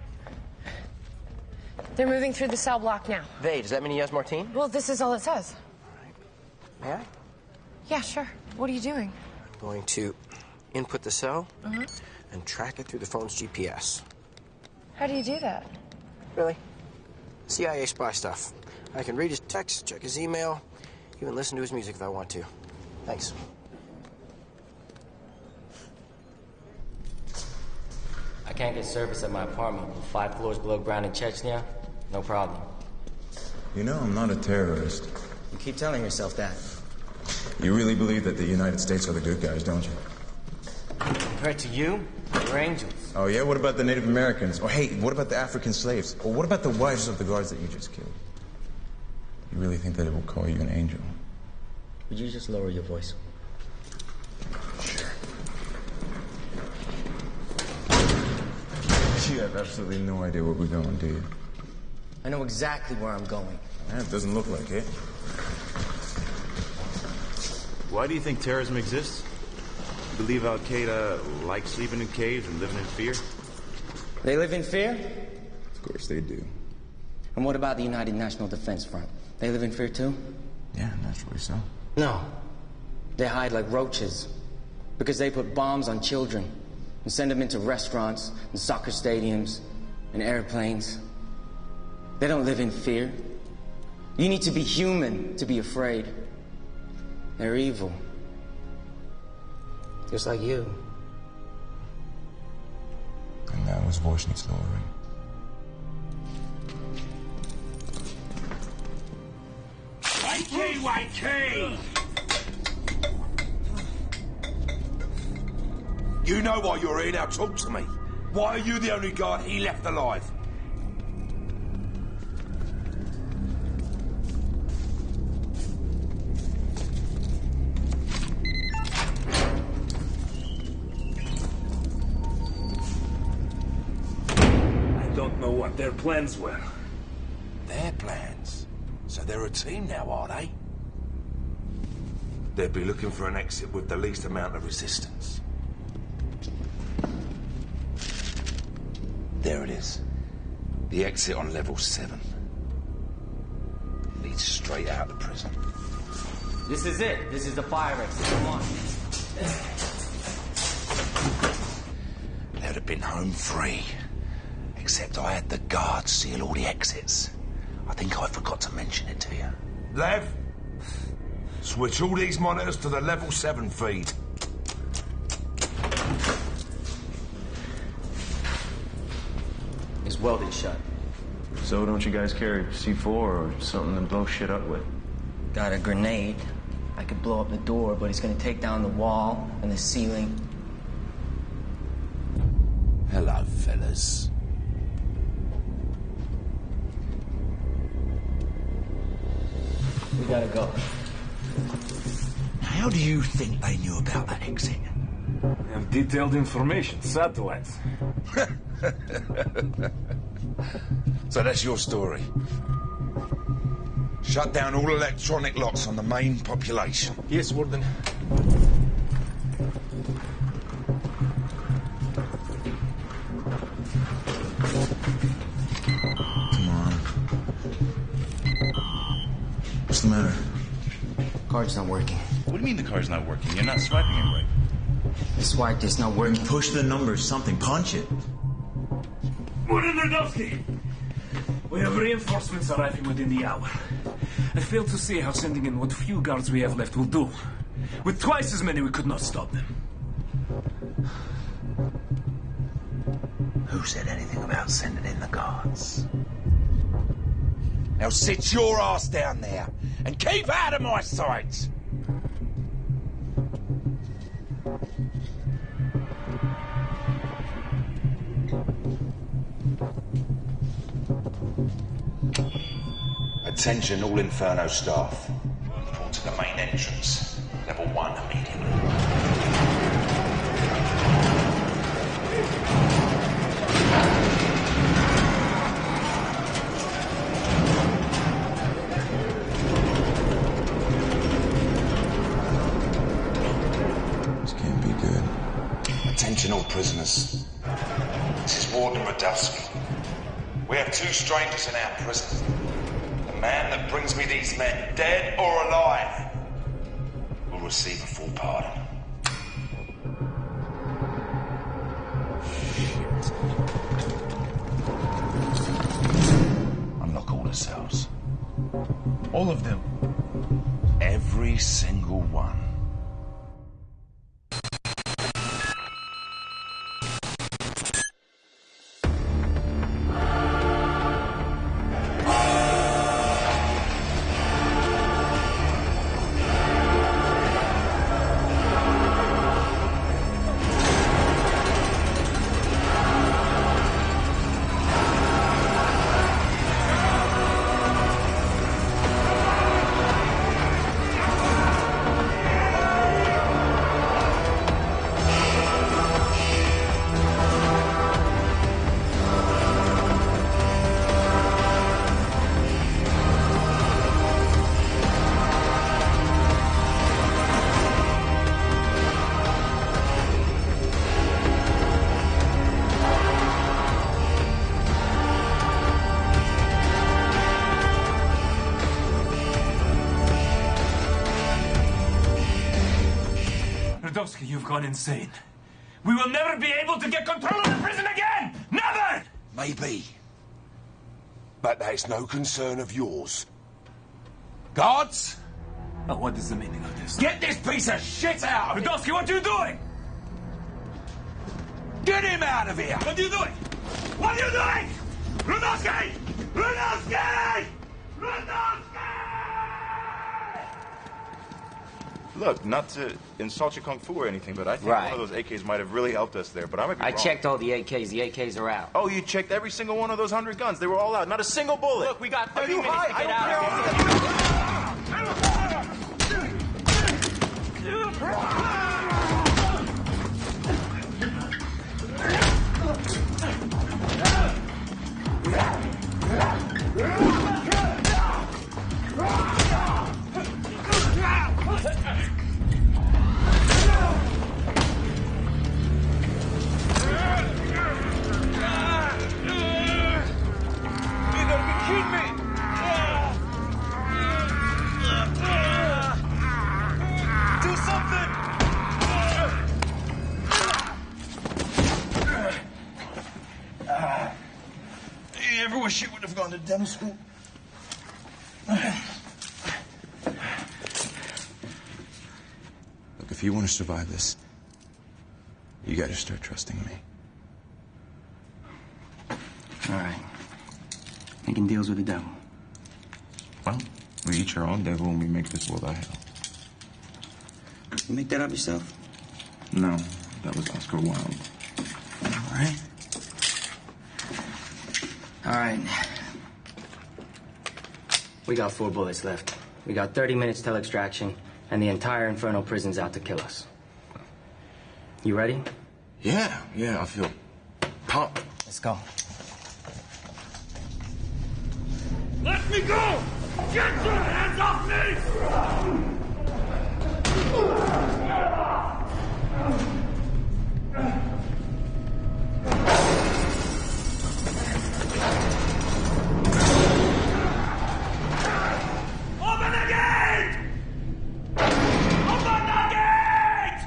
They're moving through the cell block now. They, does that mean he has Martine? Well, this is all it says. May I? Yeah, sure. What are you doing? I'm going to input the cell and track it through the phone's GPS. How do you do that? Really? CIA spy stuff. I can read his texts, check his email, even listen to his music if I want to. Thanks. I can't get service at my apartment. 5 floors below ground in Chechnya? No problem. You know, I'm not a terrorist. You keep telling yourself that. You really believe that the United States are the good guys, don't you? Compared to you, we're angels. Oh, yeah? What about the Native Americans? Or, hey, what about the African slaves? Or what about the wives of the guards that you just killed? You really think that it will call you an angel? Would you just lower your voice? Sure. You have absolutely no idea where we're going, do you? I know exactly where I'm going. It doesn't look like it. Why do you think terrorism exists? You believe Al-Qaeda likes sleeping in caves and living in fear? They live in fear? Of course they do. And what about the United National Defense Front? They live in fear too? Yeah, naturally so. No. They hide like roaches. Because they put bombs on children and send them into restaurants and soccer stadiums and airplanes. They don't live in fear. You need to be human to be afraid. They're evil. Just like you. And now his voice needs lowering. YK! You know why you're here, now talk to me. Why are you the only guard he left alive? I don't know what their plans were. Their plans? So they're a team now, are they? They'd be looking for an exit with the least amount of resistance. There it is. The exit on level 7. Leads straight out of prison. This is it. This is the fire exit. Come on. They'd have been home free. Except I had the guards seal all the exits. I think I forgot to mention it to you. Lev, switch all these monitors to the level 7 feed. It's welded shut. So don't you guys carry C4 or something to blow shit up with? Got a grenade. I could blow up the door, but it's gonna take down the wall and the ceiling. Hello, fellas. We gotta go. How do you think they knew about that exit? We have detailed information, satellites. So that's your story. Shut down all electronic locks on the main population. Yes, Warden. Come on. What's the matter? Card's not working. What do you mean the card's not working? You're not swiping it right. The swipe is not working. Push the numbers, something. Punch it. Warden Radowski! We have reinforcements arriving within the hour. I fail to see how sending in what few guards we have left will do. With twice as many, we could not stop them. Who said anything about sending in the guards? Now sit your ass down there and keep out of my sight! Attention all Inferno staff. Report to the main entrance. Level 1 immediately. This can't be good. Attention all prisoners. This is Warden Radowski. We have 2 strangers in our prison. The man that brings me these men, dead or alive, will receive a full pardon. Shit. Unlock all the cells. All of them. Every single one. Radowski, you've gone insane. We will never be able to get control of the prison again! Never! Maybe. But that's no concern of yours. Guards? Oh, what is the meaning of this? Get this piece of shit out of here! Radowski, what are you doing? Get him out of here! What are you doing? What are you doing? Radowski! Radowski! Radowski! Look, not to insult your kung fu or anything, but I think one of those AKs might have really helped us there, but I might be wrong. I checked all the AKs. The AKs are out. Oh, you checked every single one of those 100 guns. They were all out. Not a single bullet. Look, we got 30 minutes high? to get I don't You ever wish you would have gone to dental school? Look, if you want to survive this, you got to start trusting me. All right. Making deals with the devil. Well, we each our own devil and we make this world our hell. You make that up yourself? No, that was Oscar Wilde. All right. All right. We got 4 bullets left. We got 30 minutes till extraction, and the entire Inferno prison's out to kill us. You ready? Yeah, I feel pumped. Let's go. Let me go! Get your hands off me! Open the gate! Open the gate!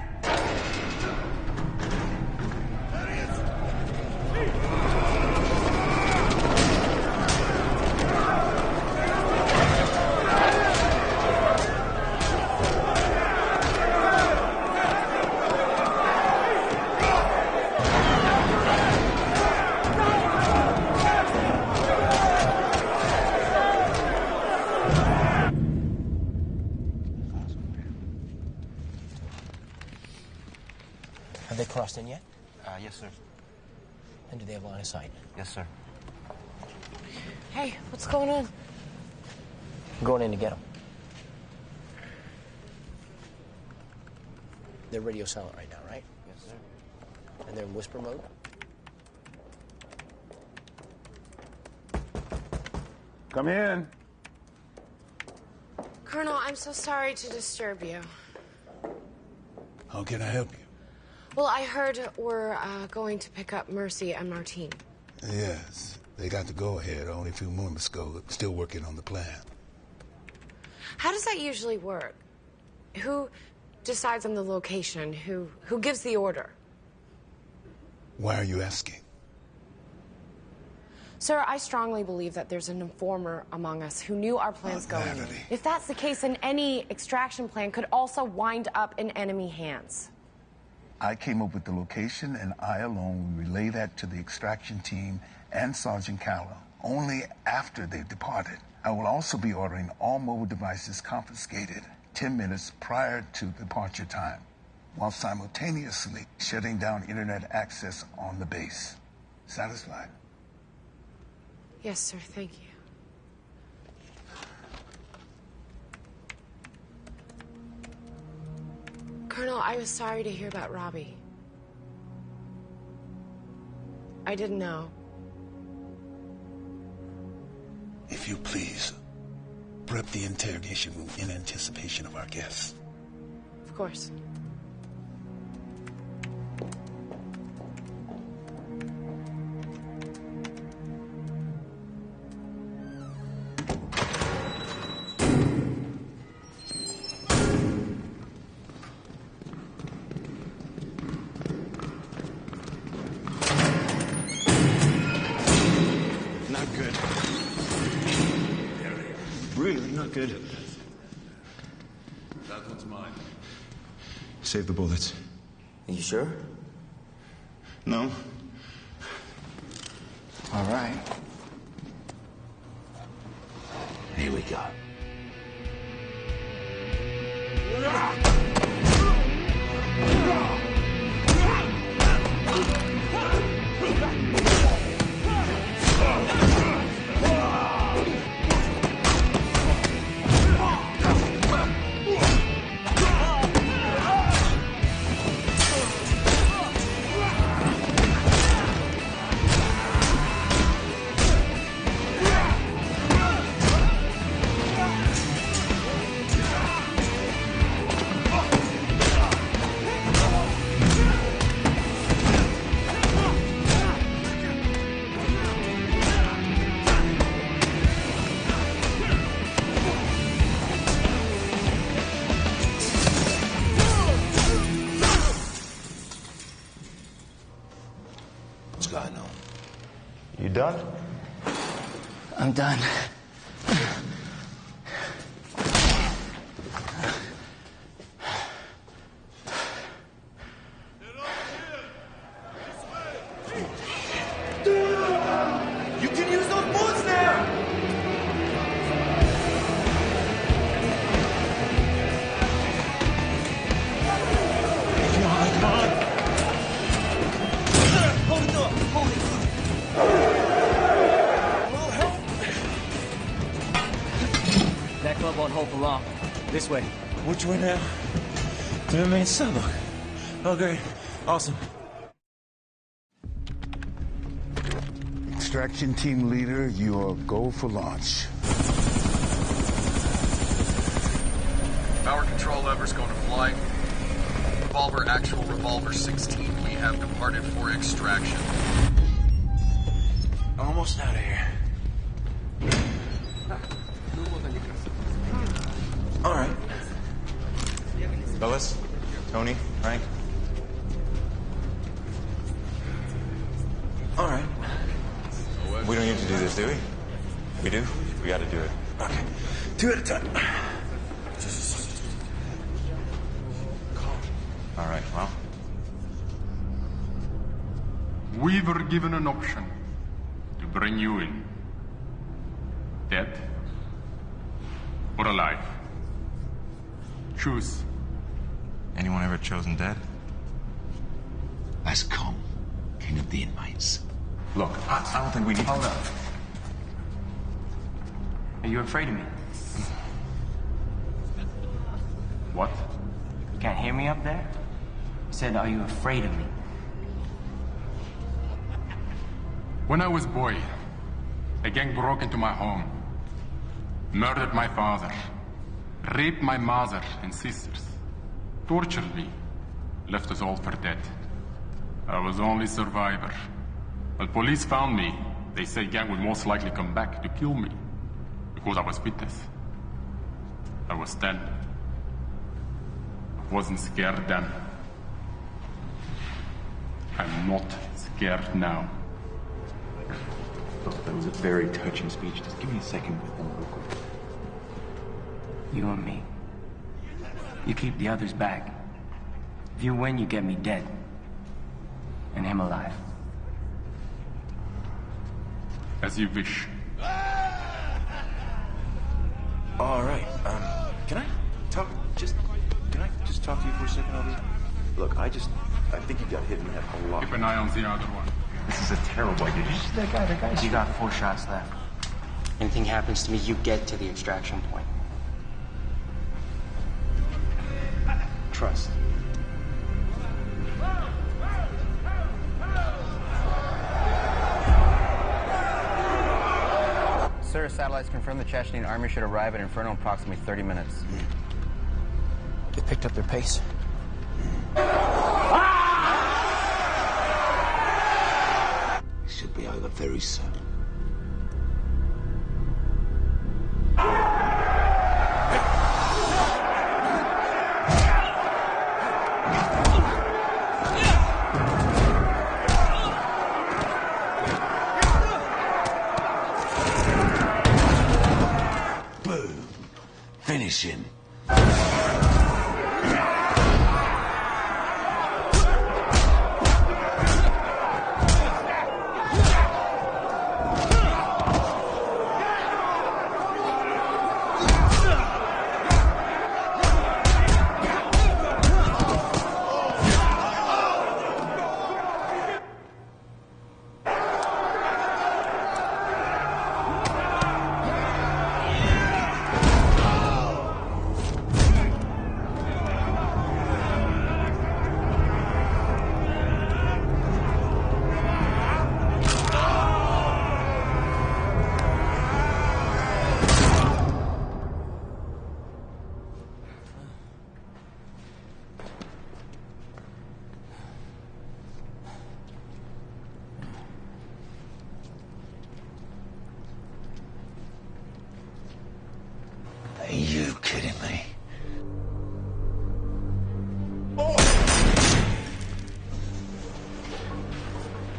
Have they crossed in yet? Yes, sir. And do they have line of sight? Yes, sir. Hey, what's going on? I'm going in to get them. They're radio silent right now, right? Yes, sir. And they're in whisper mode? Come in. Colonel, I'm so sorry to disturb you. How can I help you? Well, I heard we're going to pick up Mercy and Martine. Yes, they got the go-ahead only a few moments ago. Still working on the plan. How does that usually work? Who decides on the location? Who gives the order? Why are you asking? Sir, I strongly believe that there's an informer among us who knew our plans going in. If that's the case, then any extraction plan could also wind up in enemy hands. I came up with the location, and I alone will relay that to the extraction team and Sergeant Callow only after they've departed. I will also be ordering all mobile devices confiscated 10 minutes prior to departure time, while simultaneously shutting down internet access on the base. Satisfied? Yes, sir. Thank you. Colonel, I was sorry to hear about Robbie. I didn't know. If you please, prep the interrogation room in anticipation of our guests. Of course. Not good. Really not good. That one's mine. Save the bullets. Are you sure? No. All right. Here we go. Ah! What's going on? You done? I'm done. You can use those bullets now! Come on. Hold the door! Hold it! That club won't hold for long. This way. Which way now? To the main sublock. Oh, great. Awesome. Extraction team leader, you are go for launch. Power control lever's going to fly. Revolver actual, revolver 16. We have departed for extraction. Almost out of here. All right. Fellas, Tony, Frank. All right. We don't need to do this, do we? We do? We gotta do it. Okay. 2 at a time. All right, well. We were given an option to bring you in. Dead or alive. Choose. Anyone ever chosen dead? That's Kong, king of the inmates. Look, I don't think we need... Hold up. Are you afraid of me? What? You can't hear me up there? I said, are you afraid of me? When I was a boy, a gang broke into my home, murdered my father, raped my mother and sisters, tortured me, left us all for dead. I was the only survivor. When police found me, they said gang would most likely come back to kill me because I was witness. I was 10. I wasn't scared then. I'm not scared now. Look, that was a very touching speech. Just give me a second with them real quick. You and me. You keep the others back. If you win, you get me dead. And him alive. As you wish. All right. Can I just talk to you for a second over here? Look, I think you got hit in the head a lot. Keep an eye on the other one. This is a terrible idea. Did you see that guy? That guy's... You got 4 shots left. Anything happens to me, you get to the extraction point. Trust. Sir, satellites confirm the Chechnyan army should arrive at Inferno in approximately 30 minutes. They picked up their pace. It should be over very soon. Boom. Finish him.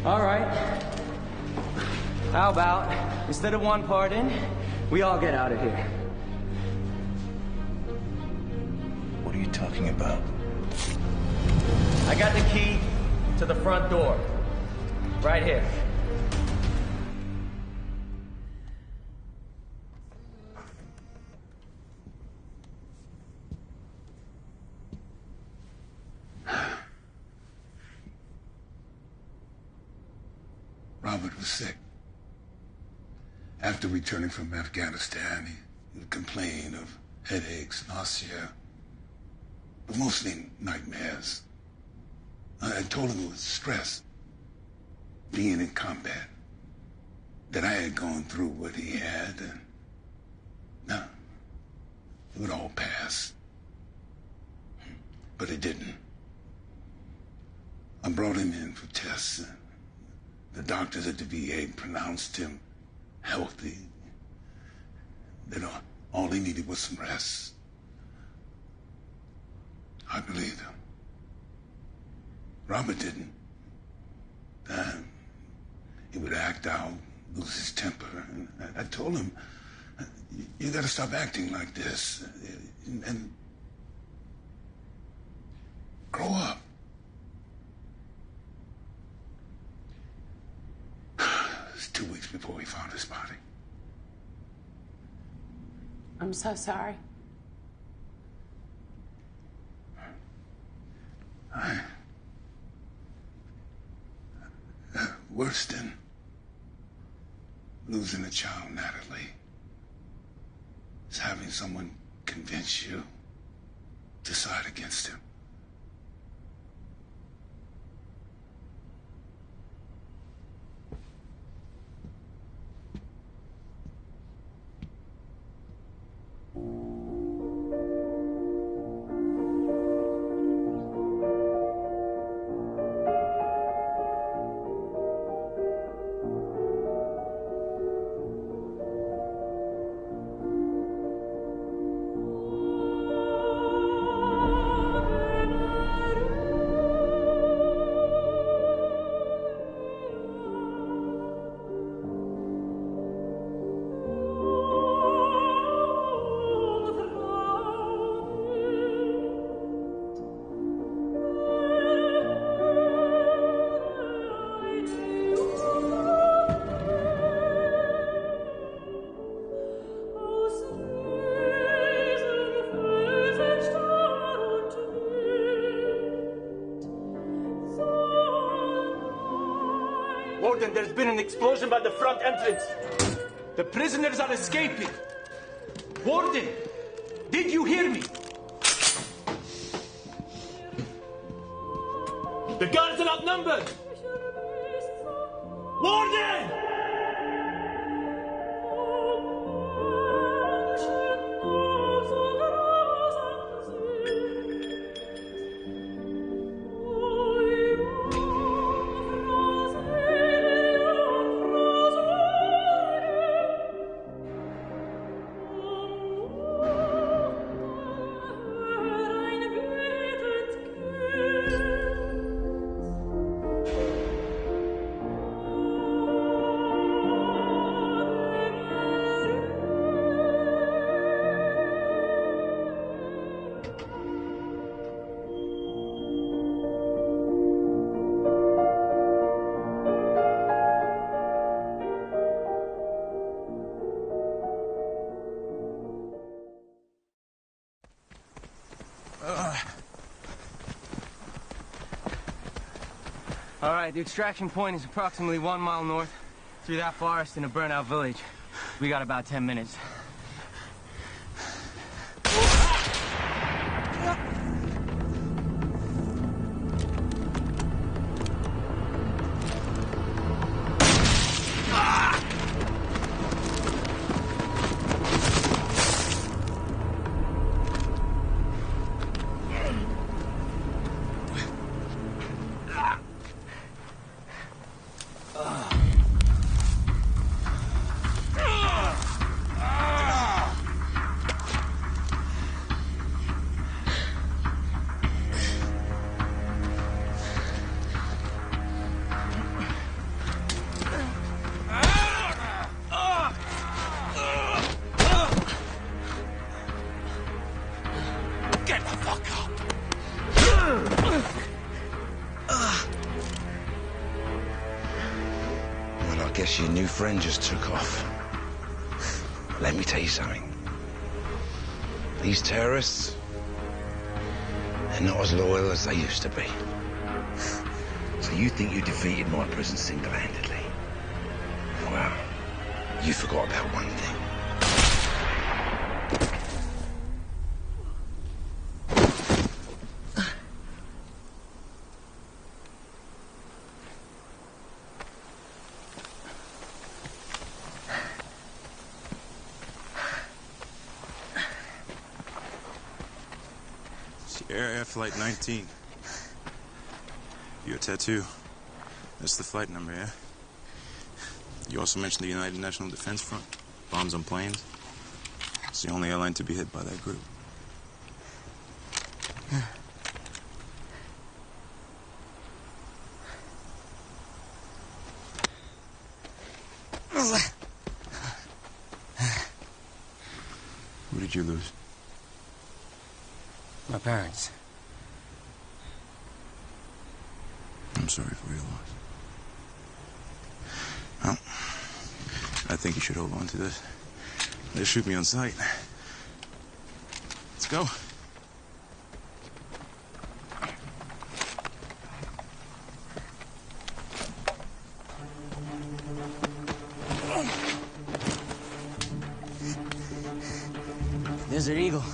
All right. How about, instead of one part in, we all get out of here? What are you talking about? I got the key to the front door. Right here. Robert was sick. After returning from Afghanistan, he would complain of headaches, nausea, but mostly nightmares. I told him it was stress, being in combat, that I had gone through what he had, and no, it would all pass. But it didn't. I brought him in for tests, and the doctors at the VA pronounced him healthy, that all he needed was some rest. I believed him. Robert didn't. He would act out, lose his temper, and I told him, you gotta stop acting like this, and grow up. It was 2 weeks before we found his body. I'm so sorry. Worse than losing a child, Natalie, is having someone convince you to side against him. Warden, there's been an explosion by the front entrance. The prisoners are escaping. Warden, did you hear me? The guards are outnumbered. Warden! All right, the extraction point is approximately 1 mile north through that forest in a burnout village. We got about 10 minutes. I guess your new friend just took off. Let me tell you something. These terrorists, they're not as loyal as they used to be. So you think you defeated my prison single-handedly? Well, you forgot about one thing. Air Flight 19. Your tattoo. That's the flight number, yeah? You also mentioned the United National Defense Front. Bombs on planes. It's the only airline to be hit by that group. Who did you lose? My parents. I'm sorry for your loss. Well, I think you should hold on to this. They'll shoot me on sight. Let's go. Desert Eagle,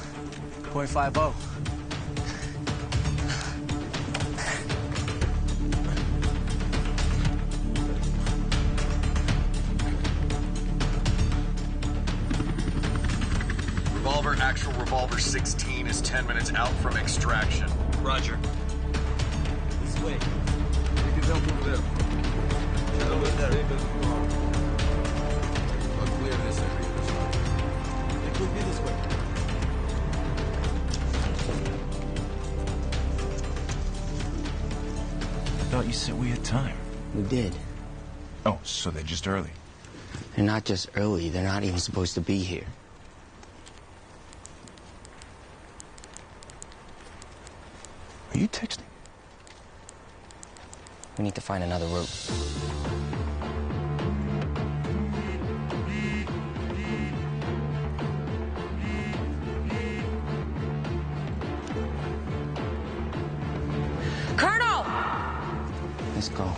.50. Actual Revolver 16 is 10 minutes out from extraction. Roger. This way. I'll clear this area. It could be this way. I thought you said we had time. We did. Oh, so they're just early. They're not just early, they're not even supposed to be here. Are you texting? We need to find another route. Colonel! Let's go.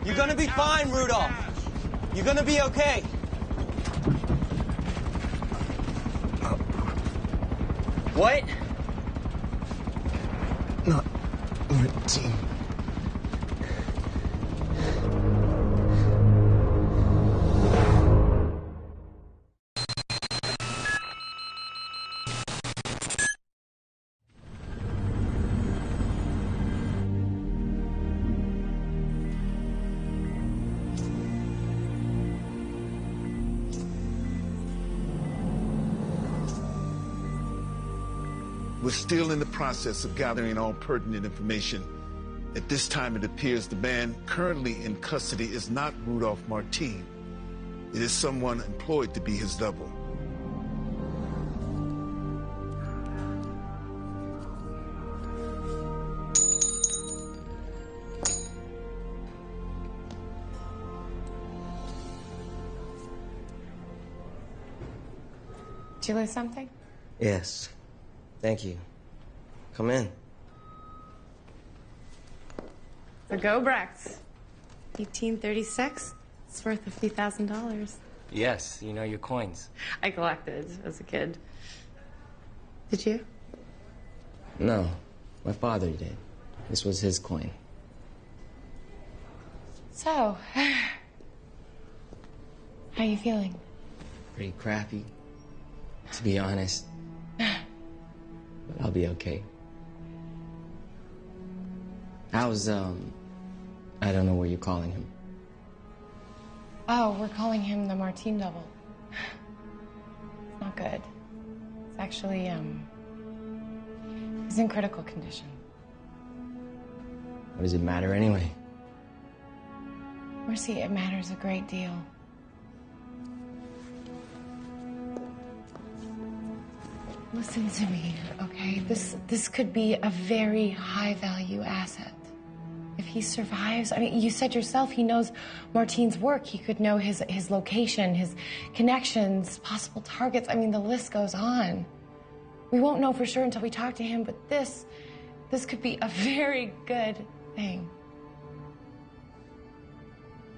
You're gonna be fine, Rudolph. You're gonna be okay. What? Not 19. We're still in the process of gathering all pertinent information. At this time, it appears the man currently in custody is not Rudolph Martin. It is someone employed to be his double. Did you lose something? Yes. Thank you. Come in. The Gobrechts. 1836. It's worth $50,000. Yes, you know your coins. I collected as a kid. Did you? No, my father did. This was his coin. So, how you feeling? Pretty crappy, to be honest. But I'll be okay. How's, I don't know what you're calling him. Oh, we're calling him the Martin double. It's not good. It's actually, he's in critical condition. What does it matter anyway? Mercy, it matters a great deal. Listen to me, okay? This could be a very high-value asset. If he survives, I mean, you said yourself he knows Martin's work. He could know his location, his connections, possible targets. I mean, the list goes on. We won't know for sure until we talk to him, but this could be a very good thing.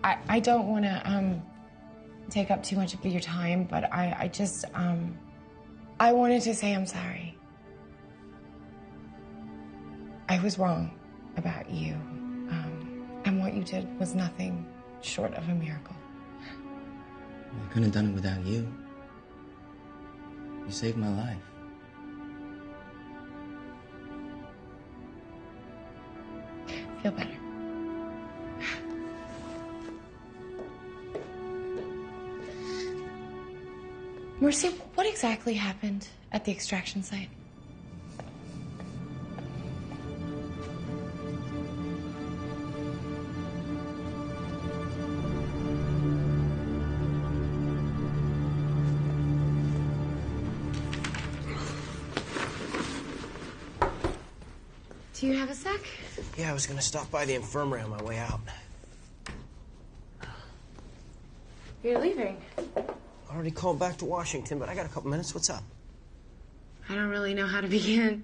I don't want to take up too much of your time, but I just I wanted to say I'm sorry. I was wrong about you. And what you did was nothing short of a miracle. I couldn't have done it without you. You saved my life. Feel better. Mercy, what exactly happened at the extraction site? Do you have a sec? Yeah, I was gonna stop by the infirmary on my way out. You're leaving. I already called back to Washington, but I got a couple minutes. What's up? I don't really know how to begin.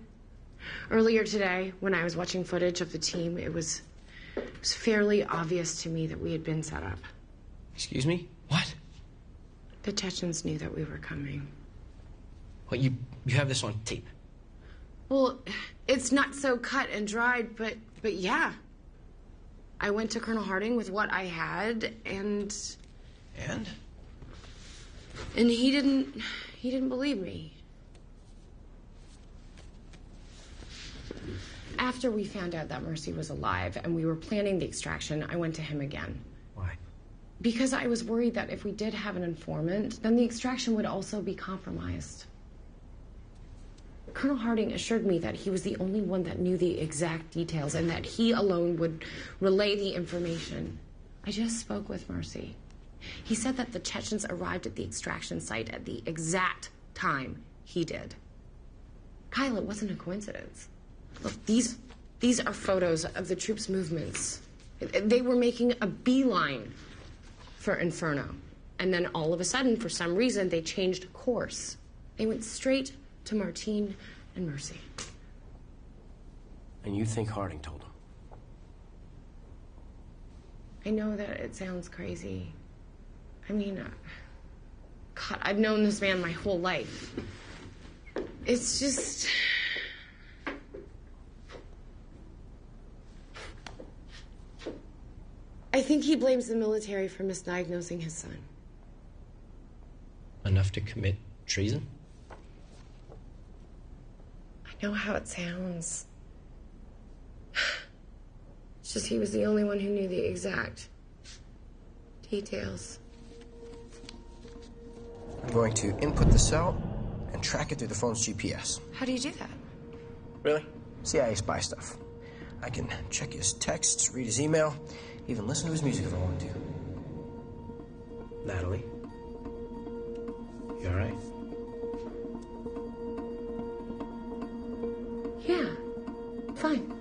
Earlier today, when I was watching footage of the team, it was fairly obvious to me that we had been set up. Excuse me? What? The Chechens knew that we were coming. What, you have this on tape? Well, it's not so cut and dried, but yeah. I went to Colonel Harding with what I had, and... And? And he didn't believe me. After we found out that Mercy was alive and we were planning the extraction, I went to him again. Why? Because I was worried that if we did have an informant, then the extraction would also be compromised. Colonel Harding assured me that he was the only one that knew the exact details and that he alone would relay the information. I just spoke with Mercy. He said that the Chechens arrived at the extraction site at the exact time he did. Kyle, it wasn't a coincidence. Look, these are photos of the troops' movements. They were making a beeline for Inferno. And then all of a sudden, for some reason, they changed course. They went straight to Martin and Mercy. And you think Harding told him? I know that it sounds crazy. I mean, God, I've known this man my whole life. It's just... I think he blames the military for misdiagnosing his son. Enough to commit treason? I know how it sounds. It's just he was the only one who knew the exact details. I'm going to input the cell and track it through the phone's GPS. How do you do that? Really? CIA spy stuff. I can check his texts, read his email, even listen to his music if I want to. Natalie? You all right? Yeah, fine.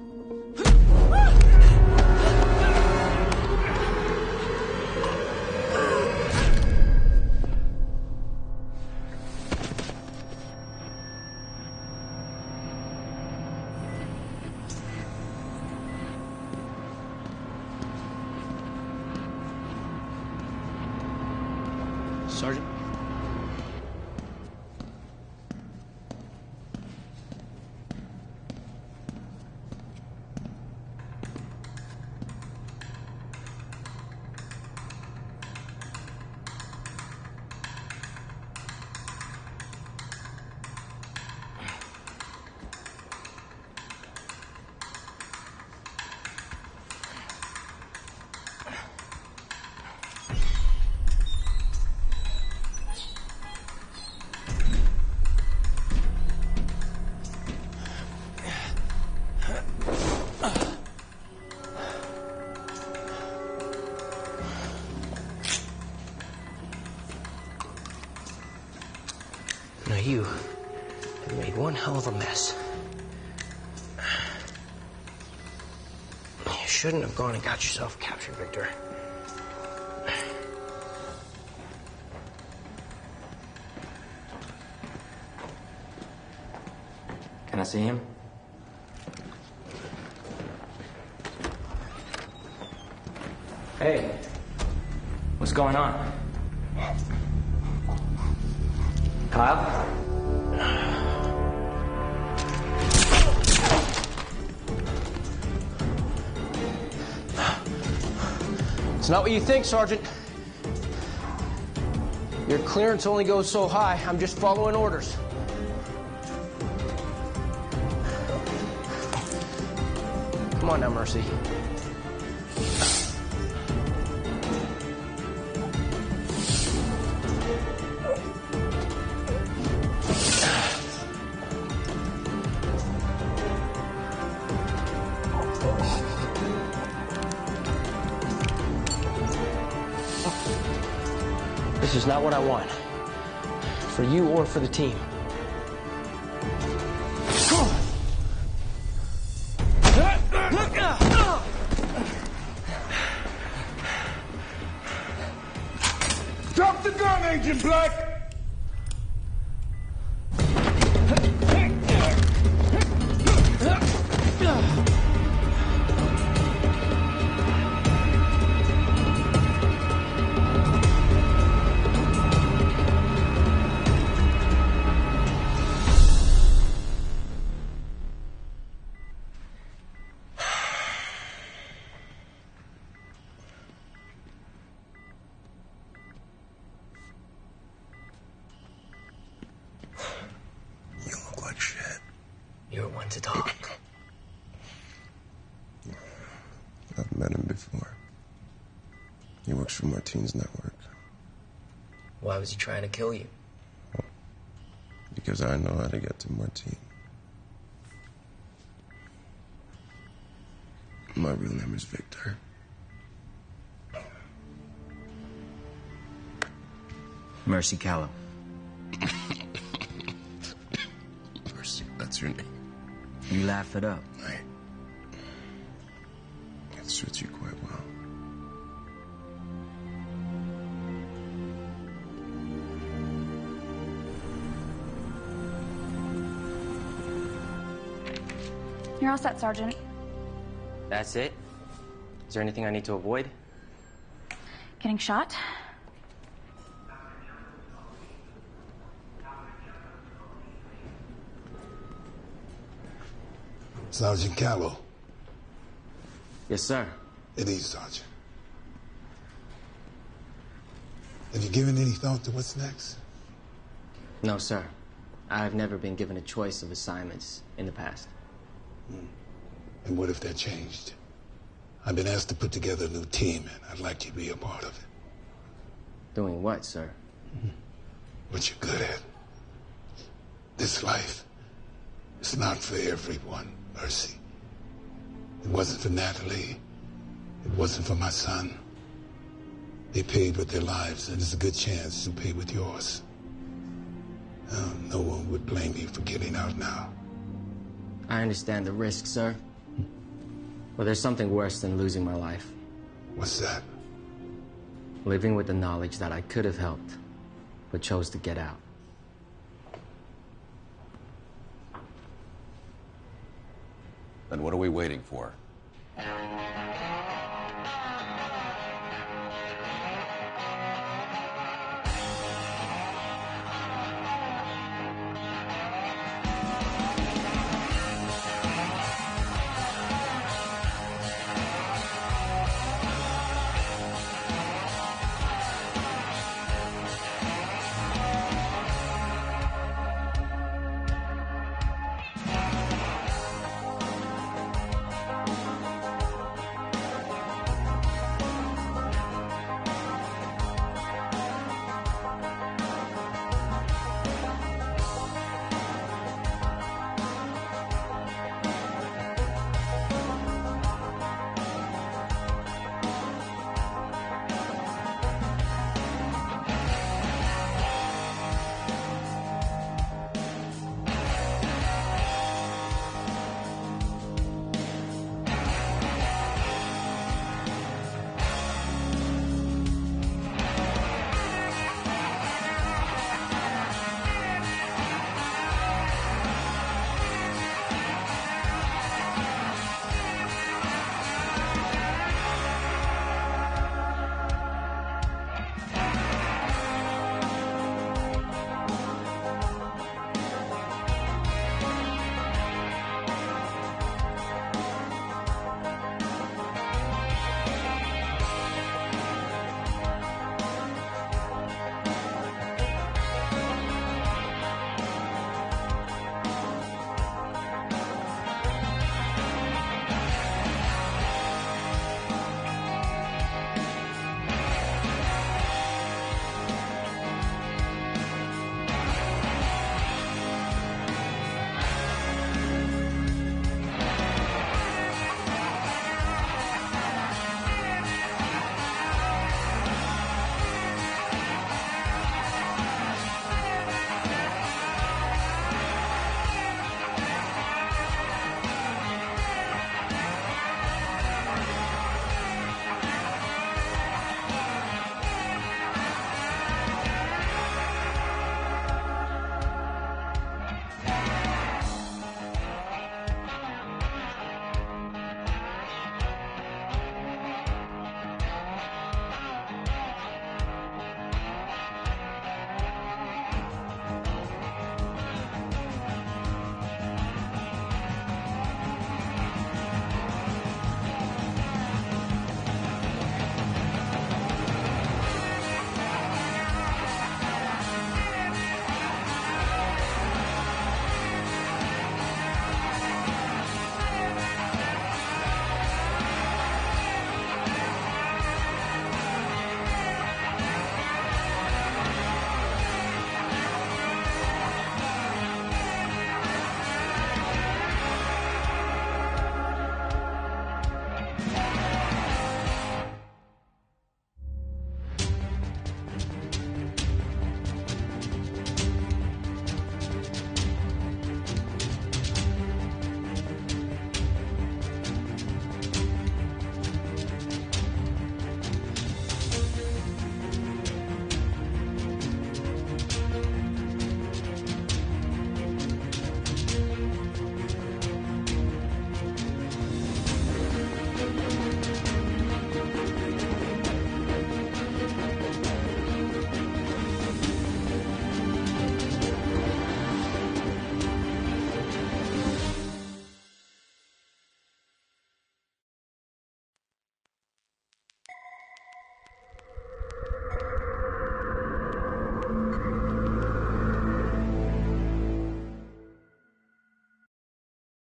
Sergeant? Now you have made one hell of a mess. You shouldn't have gone and got yourself captured, Victor. Can I see him? Hey, what's going on? Kyle? It's not what you think, Sergeant. Your clearance only goes so high. I'm just following orders. Come on now, Mercy. This is not what I want. For you or for the team. Drop the gun, Agent Black! You're one to talk. I've met him before. He works for Martine's network. Why was he trying to kill you? Because I know how to get to Martine. My real name is Victor. Mercy Callow. Mercy, that's your name. You laugh it up. It suits you quite well. You're all set, Sergeant. That's it? Is there anything I need to avoid? Getting shot? Sergeant Callow. Yes, sir. It is, Sergeant. Have you given any thought to what's next? No, sir. I've never been given a choice of assignments in the past. And what if that changed? I've been asked to put together a new team, and I'd like you to be a part of it. Doing what, sir? What you're good at. This life It's not for everyone, Mercy. It wasn't for Natalie. It wasn't for my son. They paid with their lives, and there's a good chance you'll pay with yours. No one would blame you for getting out now. I understand the risk, sir. But there's something worse than losing my life. What's that? Living with the knowledge that I could have helped, but chose to get out. Then what are we waiting for?